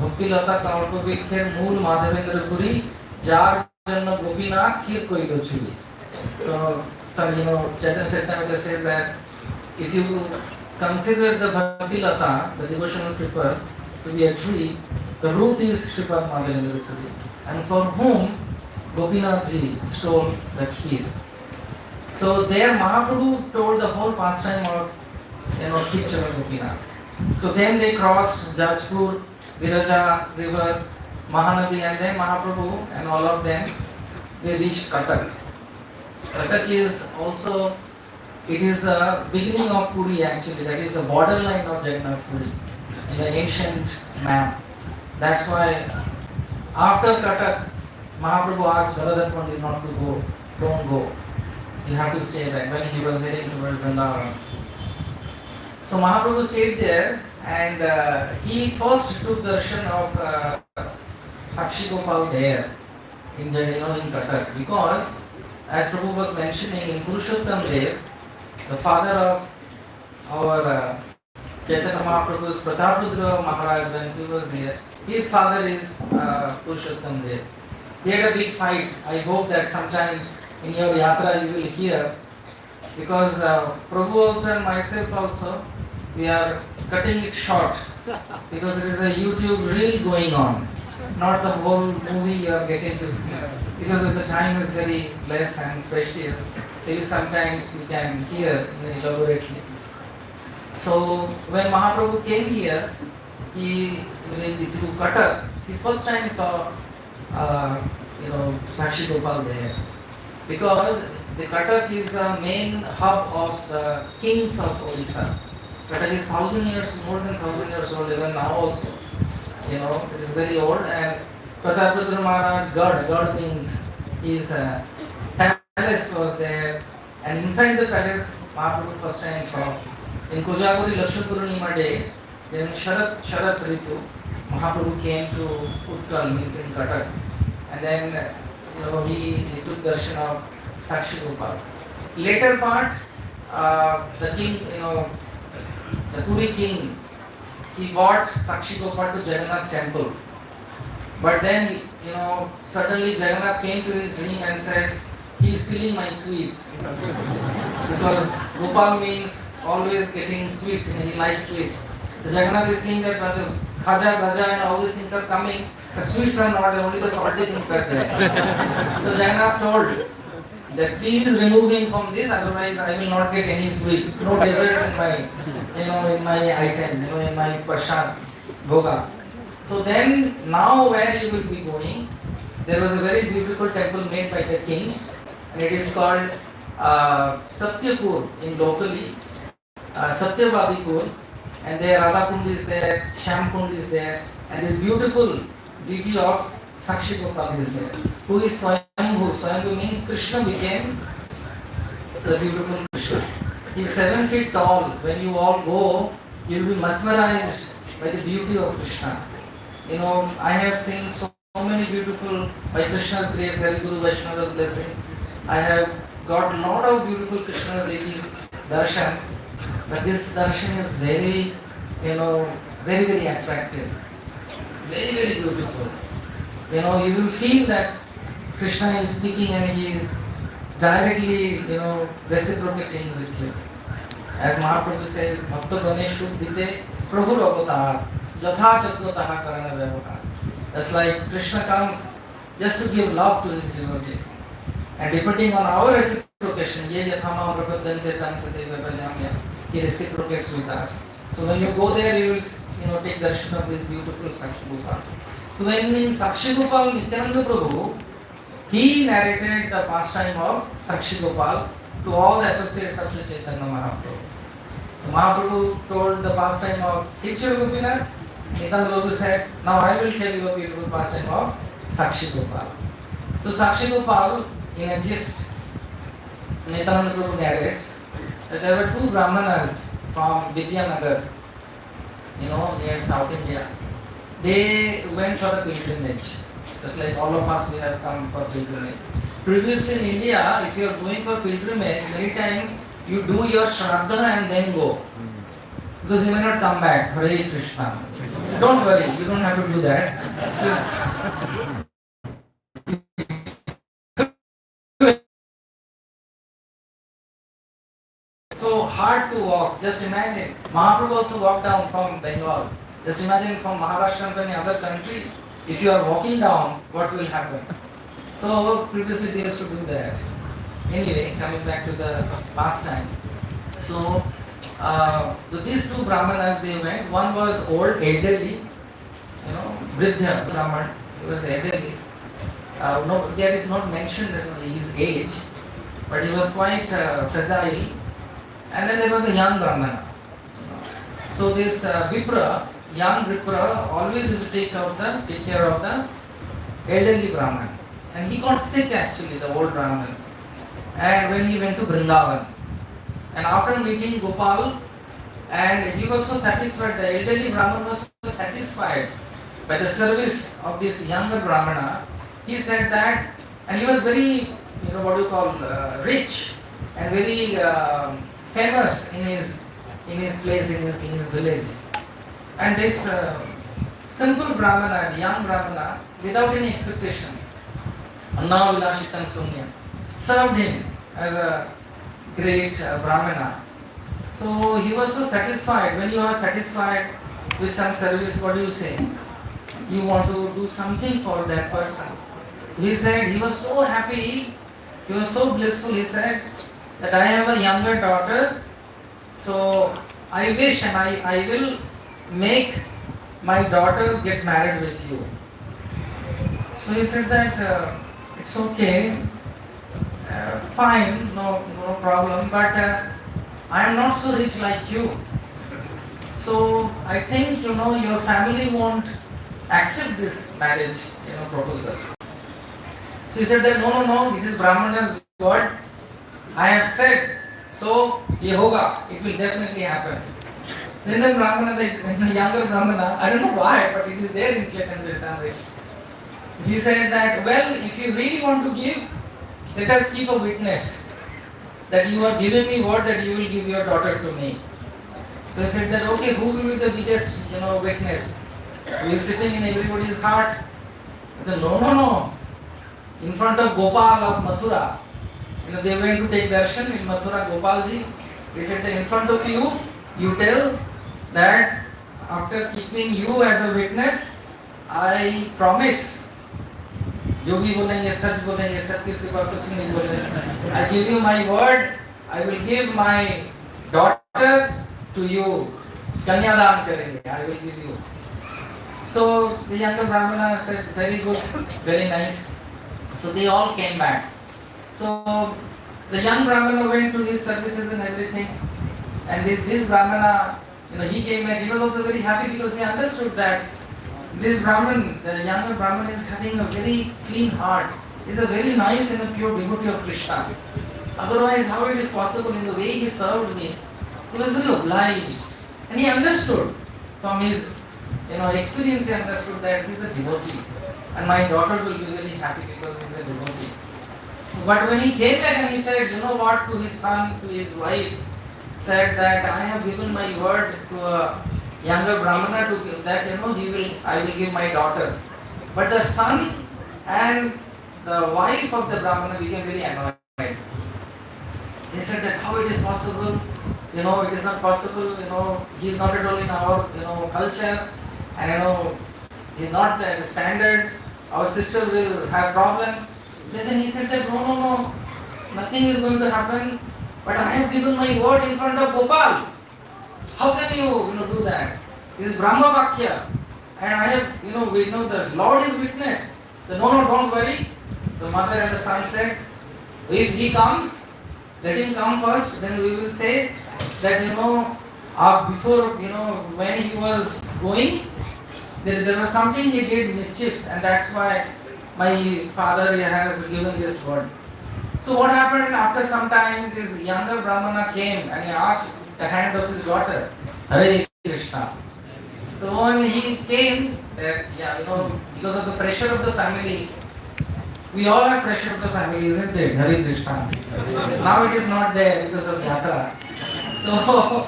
Bhakti Lata Kamalpabikher Mool Madhavendra Puri, Jar Janna Gopinath Khir Koilo Churi. So Chaitanya Charitamrita says that if you consider the Bhakti Lata, the devotional creeper, to be a tree, the root is Sripad Madhavendra Puri, and for whom Gopinath ji stole the kheer. So there Mahaprabhu told the whole pastime of Khichara Gopinath. So then they crossed Jajpur, Viraja river, Mahanadi, and then Mahaprabhu and all of them, they reached Katak. Katak is also, it is the beginning of Puri actually, that is the borderline of Jagannath Puri in the ancient map. That's why after Katak, Mahaprabhu asked Radhanath Pandit not to go, don't go. You have to stay there when he was heading towards Vrindavan. So Mahaprabhu stayed there and he first took darshan of Sakshi Gopal there in Katak, because as Prabhu was mentioning in Purushottam Dev, the father of our Chaitanya Mahaprabhu's Prataprudra Maharaj, when he was here, his father is Purushottam Dev. They had a big fight. I hope that sometimes in your yatra you will hear, because Prabhu also and myself also, we are cutting it short because there is a YouTube reel going on, not the whole movie you are getting to see, because the time is very less and precious. Maybe sometimes you can hear elaborately. So when Mahaprabhu came here, he to Katak, he first time saw Sakshi Gopal there, because the Katak is the main hub of the kings of Odisha. Katak is 1,000 years, more than 1,000 years old even now also. It is very old, and Prataprudra Maharaj, God means his palace was there, and inside the palace Mahaprabhu first time saw. In Kojaguri Lakshmi Purnima day, in Sharat Ritu, Mahaprabhu came to Utkal, means in Katak, and then he took darshan of Sakshi Gopal. Later part, the king, the Puri king, he bought Sakshi Gopal to Jagannath temple. But then, suddenly Jagannath came to his dream and said, he is stealing my sweets. Because Gopal means always getting sweets, he likes sweets. So Jagannath is saying that the khaja, gaja and all these things are coming, the sweets are not there, only the salty things are there. So Jagannath told that please remove him from this, otherwise I will not get any sweet, no desserts in my, in my item, in my prasad, bhoga. So then, now where you will be going, there was a very beautiful temple made by the king, and it is called Satyapur in locally, Satyabhabipur, and there Radha Kund is there, Shyam Kund is there, and this beautiful deity of Sakshi Gopal is there, who is Swayambhu. Swayambhu means Krishna became the beautiful Krishna. He is 7 feet tall. When you all go, you will be mesmerized by the beauty of Krishna. I have seen so many beautiful, by Krishna's grace, Hari Guru Vaishnava's blessing, I have got a lot of beautiful Krishna's deities darshan, but this darshan is very, very, very attractive, very, very beautiful. You will feel that Krishna is speaking and he is directly, reciprocating with you. As Mahaprabhu says, Bhakta Ganeshu Dite Prabhu Avatar, Jatha Jatataha Karana Vyavatar. That's like Krishna comes just to give love to his devotees. And depending on our reciprocation, he reciprocates with us. So when you go there, you will take darshan of this beautiful Sakshi Gopal. So when in Sakshi Gopal, Nityananda Prabhu, he narrated the pastime of Sakshi Gopal to all the associates of Sri Chaitanya Mahaprabhu. So Mahaprabhu told the pastime of Kirchur Gopinath. Nityananda Prabhu said, now I will tell you a beautiful pastime of Sakshi Gopal. So Sakshi Gopal, in a gist, Nityananda Prabhu narrates that there were two Brahmanas from Vidyanagar, near South India. They went for a pilgrimage. Just like all of us, we have come for pilgrimage. Previously in India, if you are going for pilgrimage, many times you do your Shraddha and then go. Because you may not come back. Hare Krishna. Don't worry, you don't have to do that. So hard to walk. Just imagine. Mahaprabhu also walked down from Bengal. Just imagine from Maharashtra and many other countries. If you are walking down, what will happen? So previously they used to do that. Anyway, coming back to the pastime. So these two Brahmanas, they went. One was old, elderly, Vriddha Brahman. He was elderly. There is not mentioned his age, but he was quite fragile. And then there was a young Brahmana. So this Vipra, young Vipra, always used to take care of the elderly Brahman. And he got sick actually, the old Brahman. And when he went to Vrindavan. And after meeting Gopal, and he was so satisfied, the elderly Brahman was so satisfied by the service of this younger Brahmana. He said that, and he was very, rich and very famous in his place, in his village. And this simple Brahmana, the young Brahmana, without any expectation, Anna Vilashitam Sunya, served him as a great Brahmana. So he was so satisfied. When you are satisfied with some service, what do you say? You want to do something for that person. So he said he was so happy, he was so blissful. He said that I have a younger daughter, so I wish and I will make my daughter get married with you. So he said that it's okay, fine, no problem, but I am not so rich like you. So I think your family won't accept this marriage proposal. So he said that no, this is Brahmana's word. I have said, so ye hoga, it will definitely happen. Then the Brahmana, the younger Brahmana, I don't know why, but it is there in Chaitanya Charitamrita. He said that, well, if you really want to give, let us keep a witness that you are giving me word that you will give your daughter to me. So he said that, okay, who will be the biggest, witness? Who is sitting in everybody's heart? He said, no. In front of Gopal of Mathura, they went to take darshan in Mathura, Gopalji. He said that in front of you, you tell that after keeping you as a witness, I promise. जो भी बोलेंगे सच बोलेंगे, सब किसी को कुछ नहीं बोलेंगे. I give you my word. I will give my daughter to you. कन्यादान करेंगे. I will give you. So the younger Brahmana said, very good, very nice. So they all came back. So the young Brahmana went to his services and everything. And this Brahmana, he came back. He was also very happy because he understood that this Brahman, the younger Brahman, is having a very clean heart. He is a very nice and a pure devotee of Krishna. Otherwise, how it is possible in the way he served me? He was very obliged. And he understood from his experience, he understood that he is a devotee. And my daughter will be very happy because he is a devotee. So, but when he came back and he said, to his son, to his wife, said that I have given my word to a younger Brahmana to give that, I will give my daughter. But the son and the wife of the Brahmana became very annoyed. They said that how it is possible, it is not possible, he is not at all in our, culture, and he is not the standard, our sister will have problem. Then he said that no, nothing is going to happen, but I have given my word in front of Gopal. How can you, do that? This is Brahma Vakya. And I have, the Lord is witness. No, don't worry. The mother and the son said, if he comes, let him come first, then we will say that before when he was going, there was something he did mischief, and that's why my father has given this word. So what happened after some time? This younger Brahmana came and he asked the hand of his daughter, Hare Krishna. So when he came, because of the pressure of the family, we all have pressure of the family, isn't it? Hare Krishna. Now it is not there because of Yatra. So,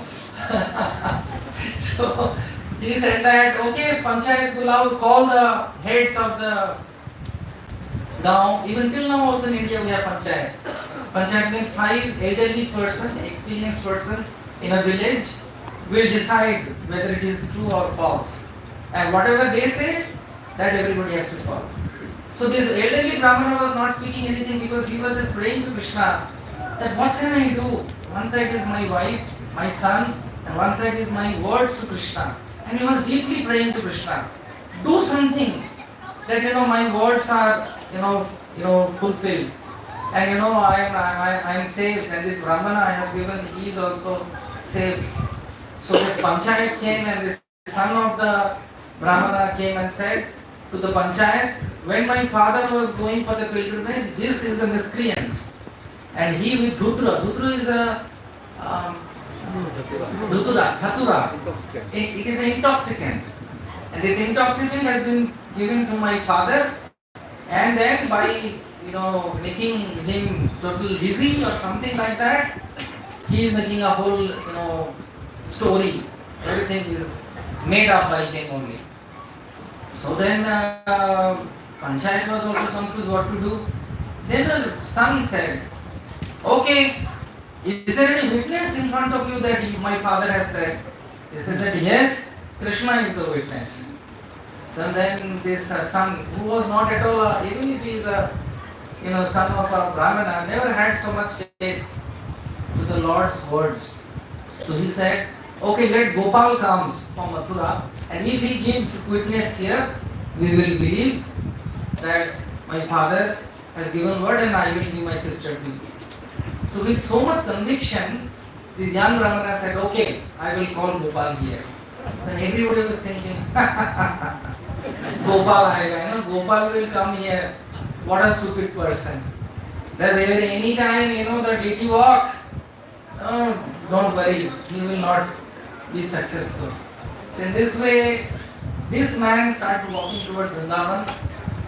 so he said that, okay, Panchayat Bulao, call the heads of the gaon. Even till now also in India we have Panchayat. Panchayat means 5 elderly person, experienced person in a village will decide whether it is true or false. And whatever they say, that everybody has to follow. So this elderly Brahmana was not speaking anything because he was just praying to Krishna that what can I do? One side is my wife, my son, and one side is my words to Krishna. And he was deeply praying to Krishna. Do something that my words are fulfilled. And I am saved, and this Brahmana I have given, he is also saved. So this Panchayat came, and this son of the Brahmana came and said to the Panchayat, when my father was going for the pilgrimage, this is a miscreant. And he with Dhutra. Dhutra is a Dhatura. It is an intoxicant. And this intoxicant has been given to my father, and then by making him total dizzy or something like that, he is making a whole story. Everything is made up by him only. So then Panchayat was also confused what to do. Then the son said, okay, is there any witness in front of you that my father has said? He said that yes, Krishna is the witness. So then this son, who was not at all, even if he is a son of a Brahmana, never had so much faith to the Lord's words. So he said, okay, let Gopal comes from Mathura, and if he gives witness here, we will believe that my father has given word and I will give my sister to you. So with so much conviction, this young Brahmana said, okay, I will call Gopal here. So everybody was thinking, Gopal aayega, Gopal will come here. What a stupid person. Does any time, the deity walks, don't worry, he will not be successful. So in this way, this man started walking toward Vrindavan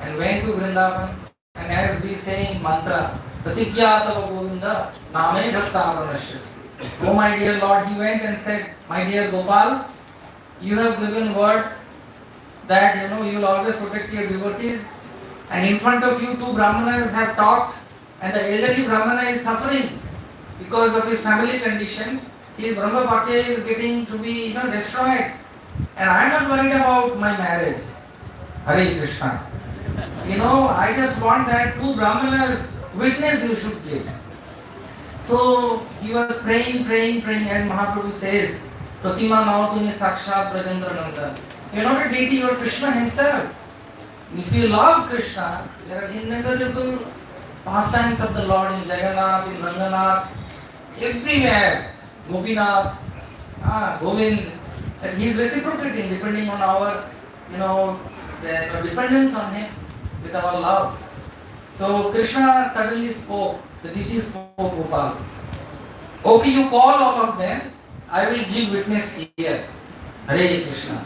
and went to Vrindavan, and as we say in mantra, Pratigyatava Govinda Name Bhaktavanasya. Oh my dear Lord, he went and said, my dear Gopal, you have given word that you will always protect your devotees, and in front of you 2 Brahmanas have talked, and the elderly Brahmana is suffering because of his family condition. His Brahma Bhakya is getting to be destroyed, and I am not worried about my marriage. Hare Krishna. I just want that 2 Brahmanas witness you should give. So he was praying, and Mahaprabhu says, Pratima Navatuni Sakshat Brajendra Nanda. You are not a deity, you are Krishna himself. If you love Krishna, there are innumerable pastimes of the Lord in Jagannath, in Ranganath, everywhere. Gopinath, Govind, that he is reciprocating depending on our, the dependence on him with our love. So Krishna suddenly spoke, the deity spoke Gopal. Okay, you call all of them, I will give witness here. Hare Krishna.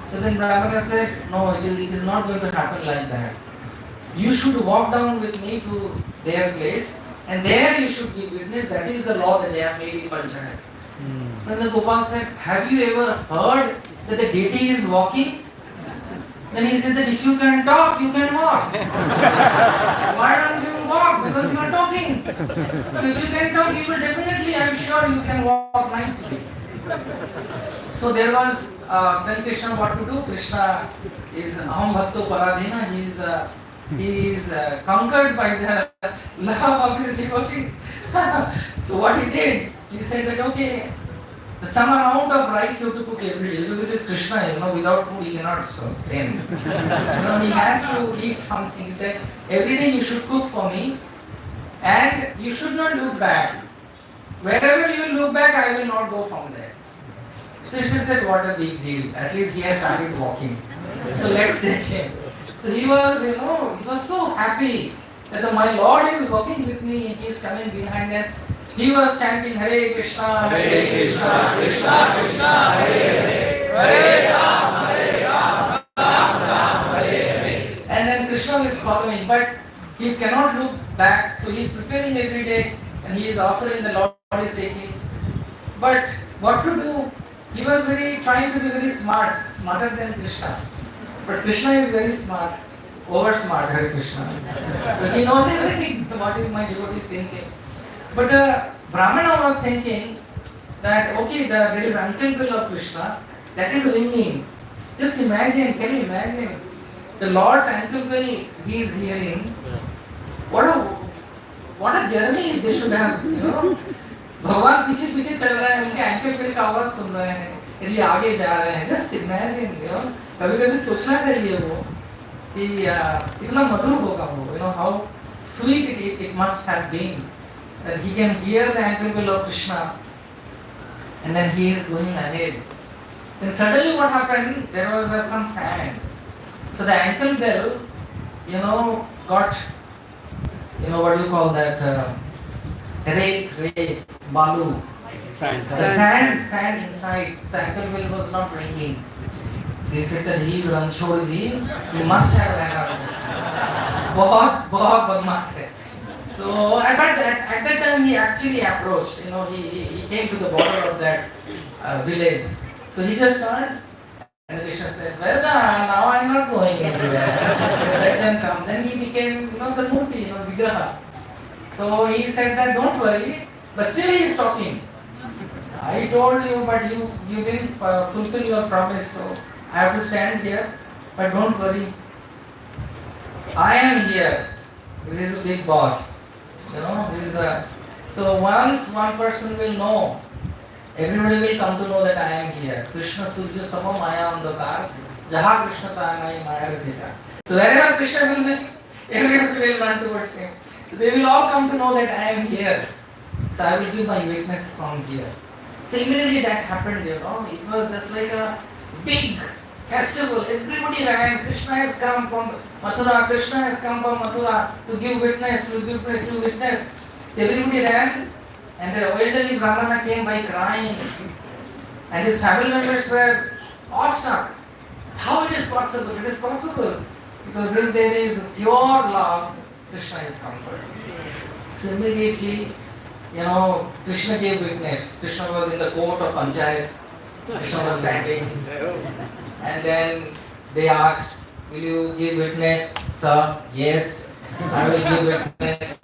So then Brahmana said, no, it is not going to happen like that. You should walk down with me to their place, and there you should give witness. That is the law that they have made in Panchayat. Then the Gopal said, have you ever heard that the deity is walking? Then he said that if you can talk, you can walk. Why don't you walk? Because you are talking. So if you can talk, you will definitely, I am sure you can walk nicely. So there was, then Krishna what to do? Krishna is Aham Bhakto Paradhina. He is conquered by the love of his devotee. So what he did, he said that okay, some amount of rice you have to cook every day because it is Krishna, without food he cannot sustain. He has to eat something. He said, every day you should cook for me And you should not look back. Wherever you will look back, I will not go from there. So he said that what a big deal. At least he has started walking. So let's take him. So he was, he was so happy that my Lord is walking with me. He is coming behind and he was chanting Hare Krishna, Hare Krishna, Krishna Krishna, Hare Hare, Hare Ram, Hare Ram, Ram Ram, Hare Hare. And then Krishna is following, but he cannot look back. So he is preparing every day and he is offering, the Lord is taking. But what to do? He was trying to be very smart, smarter than Krishna. But Krishna is very smart, over smart, Hare Krishna. So he knows everything, what is my devotee thinking. But the Brahmana was thinking that, okay, there is ankle bell of Krishna, that is ringing. Just imagine, can you imagine? The Lord's ankle bell he is hearing. What a journey they should have, भगवान पीछे पीछे चल रहे हैं, उनके ankle bell का आवाज सुन रहे हैं, यदि आगे जा रहे हैं. जस्ट इमेजिन, कभी कभी सोचना चाहिए वो कि इतना मधुर होगा वो, how sweet it must have been that he can hear the ankle bell of Krishna and then he is going ahead. Then suddenly what happened? There was some sand. So the ankle bell, got, what do you call that? Rake, balu. Sand. The sand inside. So ankle bell was not ringing. So he said that he is Ranchod ji, he must have rang out. बहुत बदमाश है. So at that time he actually approached. He came to the border of that village. So he just turned, and Krishna said, "Well, now I am not going anywhere. Let them come." Then he became, the murti, vigraha. So he said that don't worry, but still he is talking. I told you, but you didn't fulfill your promise, so I have to stand here. But don't worry, I am here. This is a big boss. So once one person will know, everybody will come to know that I am here. Krishna Surya Sama Maya Andhakar, Jaha Krishna Tanai Maya Radhika. So wherever Krishna will be, everybody will run towards him. So they will all come to know that I am here. So I will give my witness from here. So immediately that happened, it was just like a big festival. Everybody ran. Krishna has come from Mathura. Krishna has come from Mathura to give witness, to give witness. So everybody ran, and the elderly Brahmana came by crying, and his family members were awestruck. How it is possible? It is possible because if there is pure love, Krishna is comfort. So immediately, Krishna gave witness. Krishna was in the court of Panchayat. Krishna was standing. And then they asked, "Will you give witness, sir?" "Yes, I will give witness."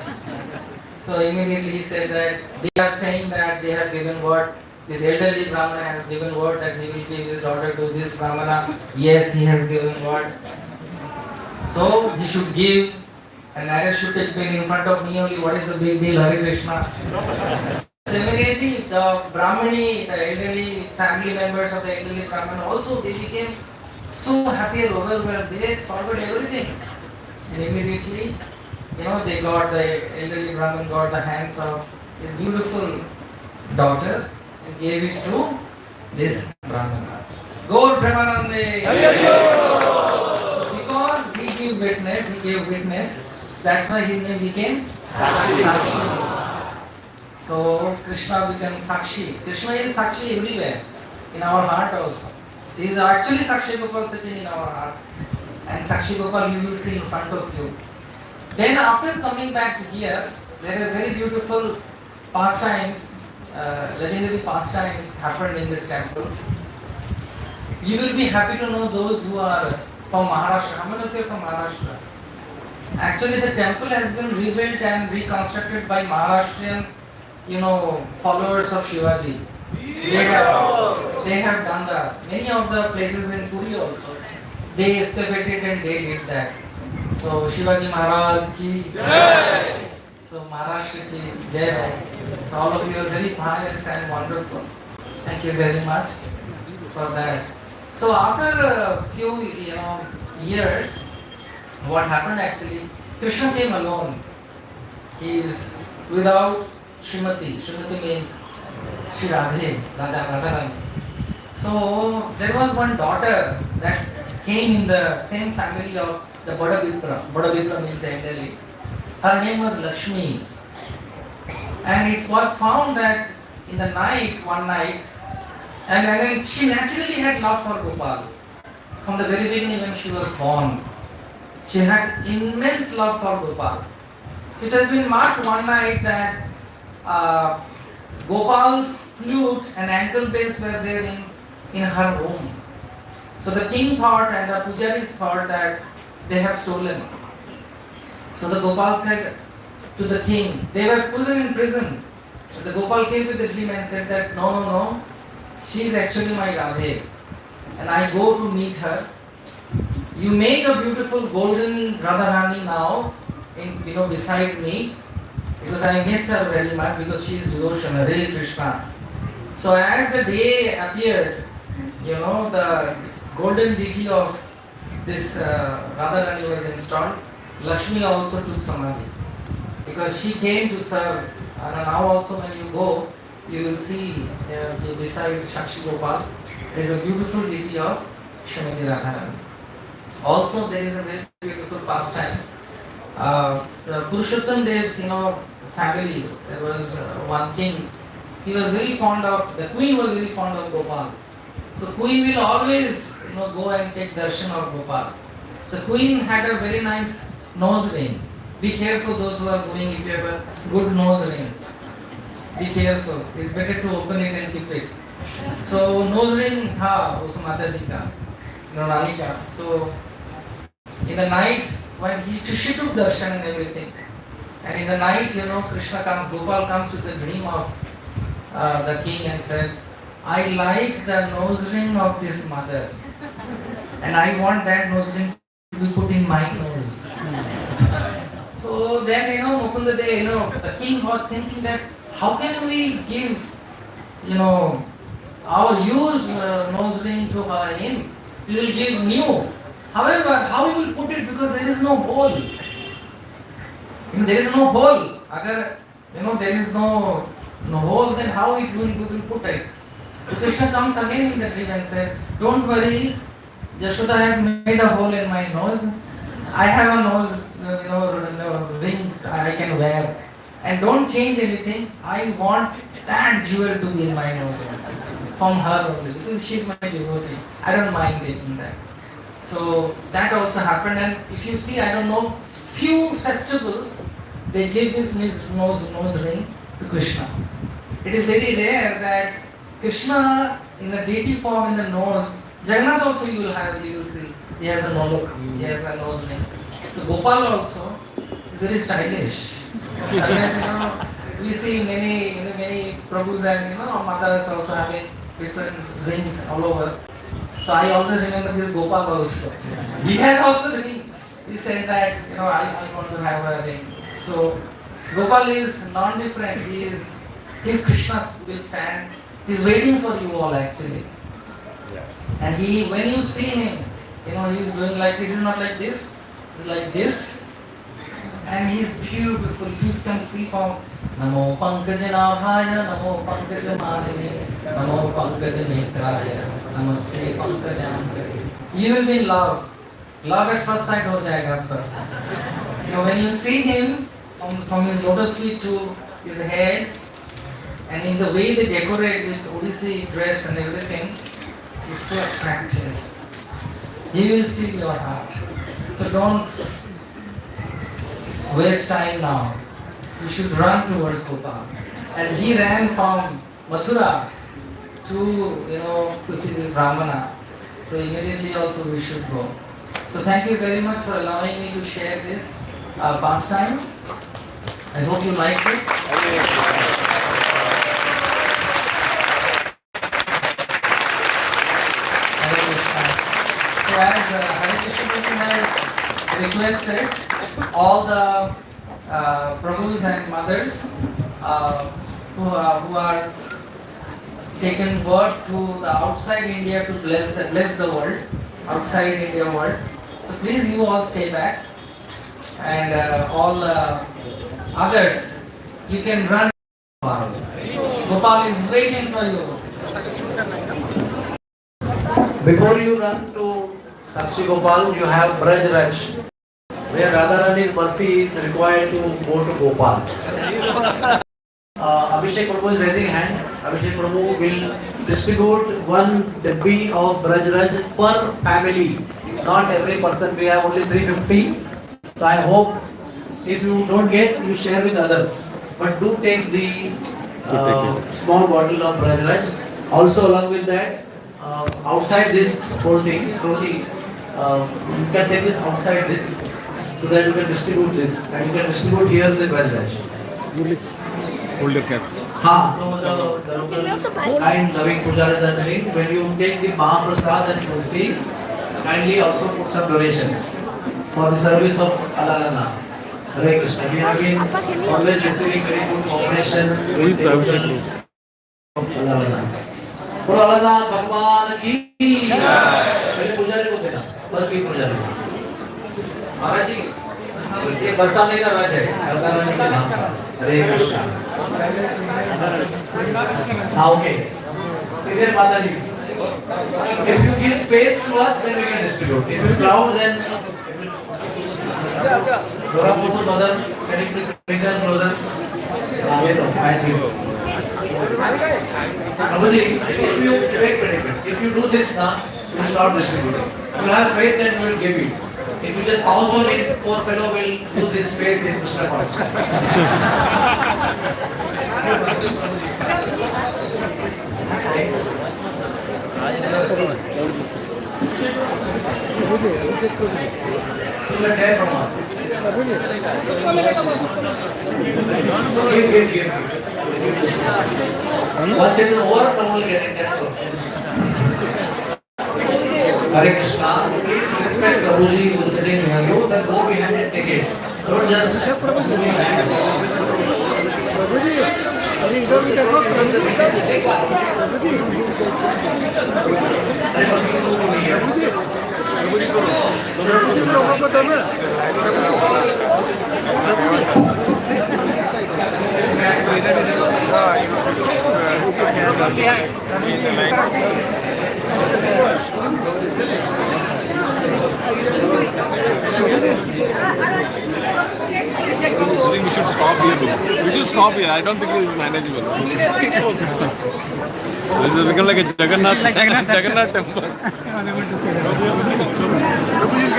So immediately he said that they are saying that they have given word. This elderly Brahmana has given word that he will give his daughter to this Brahmana. Yes, he has given word. So he should give. And Maharaj should take pen in front of me only. What is the big deal? Hare Krishna. Similarly, the Brahmani, the elderly family members of the elderly Brahman also, they became so happy and overwhelmed. They forgot everything. And immediately, they got, the elderly Brahman got the hands of his beautiful daughter and gave it to this Brahmana. Gaur Brahmanande! So because he gave witness, that's why his name became Sakshi. So Krishna became Sakshi. Krishna is Sakshi everywhere, in our heart also. So he is actually Sakshi Gopal sitting in our heart. And Sakshi Gopal you will see in front of you. Then after coming back to here, there are very beautiful pastimes, legendary pastimes happened in this temple. You will be happy to know those who are from Maharashtra. How many of you are from Maharashtra? Actually, the temple has been rebuilt and reconstructed by Maharashtrian, followers of Shivaji. They have done that. Many of the places in Puri also, they excavated and they did that. So Shivaji Maharaj ki Jai. So Maharashtra ki Jai. So all of you are very pious and wonderful. Thank you very much for that. So after a few years, what happened actually, Krishna came alone. he is without Srimati. Srimati means Shri Radhe, Radharani. So there was one daughter that came in the same family of the Bada Vipra. Bada Vipra means elderly. Her name was Lakshmi. And it was found that in the night, one night, and then she naturally had love for Gopal. From the very beginning when she was born, she had immense love for Gopal. So it has been marked one night that Gopal's flute and ankle bells were there in her room. So the king thought and the pujaris thought that they have stolen. So the Gopal said to the king, they were put in prison. But the Gopal came with the dream and said that no, she is actually my Radhe. And I go to meet her. You make a beautiful golden Radharani now, beside me, because I miss her very much because she is devotion, Hare Krishna. So as the day appeared, the golden deity of this Radharani was installed. Lakshmi also took samadhi because she came to serve. And now also when you go, you will see beside Shakshi Gopal, there is a beautiful deity of Srimati Radharani. Also there is a very beautiful pastime. The Purushottam Dev's family, there was one king. He was very fond of, the queen was very fond of Gopal. So queen will always go and take darshan of Gopal. So queen had a very nice nose ring. Be careful those who are going, if you have a good nose ring. Be careful. It's better to open it and keep it. So nose ring tha us Mataji ka, Rani ka. So in the night when she took darshan and everything. And in the night, Krishna comes, Gopal comes to the dream of the king and said, I like the nose ring of this mother. And I want that nose ring to be put in my nose. So then, Mukunda Dey, the king was thinking that how can we give, our used nose ring to him? We will give new. However, how we will put it, because there is no hole. There is no hole. Agar, there is no hole, then how we will put it? So Krishna comes again in the dream and said, don't worry, Yashoda has made a hole in my nose. I have a nose, ring I can wear. And don't change anything. I want that jewel to be in my nose. From her only, because she's my devotee. I don't mind taking that. So that also happened, and if you see, I don't know, few festivals, they give this nose ring to Krishna. It is very rare that Krishna in a deity form in the nose. Jagannath also you will see, he has a nolok, he has a nose ring. So Gopal also is very stylish. Otherwise, we see many Prabhus and mothers also having different rings all over. So I always remember this Gopal also. He has also ring. He said that I want to have a ring. So Gopal is non-different. His Krishna will stand. He's waiting for you all actually. And when you see him, he's doing like this. Is not like this. He's like this. And he's beautiful. If you can see from Namo Pankaja Nabhaya, Namo Pankaja Malini, Namo Pankaja Netraya, Namaste Pankajam. You will be in love. Love at first sight ho jayega sir. When you see him from his lotus feet to his head, and in the way they decorate with Odissi dress and everything, is so attractive. He will steal your heart. So don't waste time now. You should run towards Gopal. As he ran from Mathura to this Brahmana, so immediately also we should go. So thank you very much for allowing me to share this pastime. I hope you liked it. Hare Krishna. So as Hare Krishna has requested, all the Prabhus and mothers who are taken birth to the outside India to bless the world, outside India world. So please you all stay back, and all others, you can run Gopal. Gopal is waiting for you. Before you run to Sakshi Gopal, you have Braj Raj, where Radharani's mercy is required to go to Gopal. Abhishek Prabhu is raising hand. Abhishek Prabhu will distribute one dabbi of Braj Raj per family. Not every person, we have only 350. So I hope if you don't get, you share with others. But do take the small bottle of Braj Raj. Also along with that, outside this whole thing, you can take this outside this, so that you can distribute this, and you can distribute here the Braj Raj. Hold your cap. So the local kind loving pujaris are telling, when you take the Mahaprasad and Tulsi, kindly also put some donations for the service of Alarnath. Hare Krishna. We have been always receiving very good cooperation with the local of Alarnath. For Alarnath Bhagwan ki पहले पुजारी को देना, first की पुजारी को। महाराज जी, ये बरसाने का राज है, राधारानी के नाम का। हरे कृष्णा। हाँ, okay. Senior Mataji. If you give space to us, then we can distribute. If you crowd, then. Dora Putu mother, can you please bring us closer? Thank you. Prabhuji, if you do this now, you will start distributing. You have faith, then we will give you. If you just pounce on it, poor fellow will lose his faith in Krishna consciousness. Let's hear from her. Give. Once it is over, no one will get it. That's all. Hare Krishna, please respect Prabhuji who is sitting near you, then go behind and take it. Don't just move your hand. I think we should stop here. We should stop here. I don't think this is manageable. This has become like a Jagannath temple.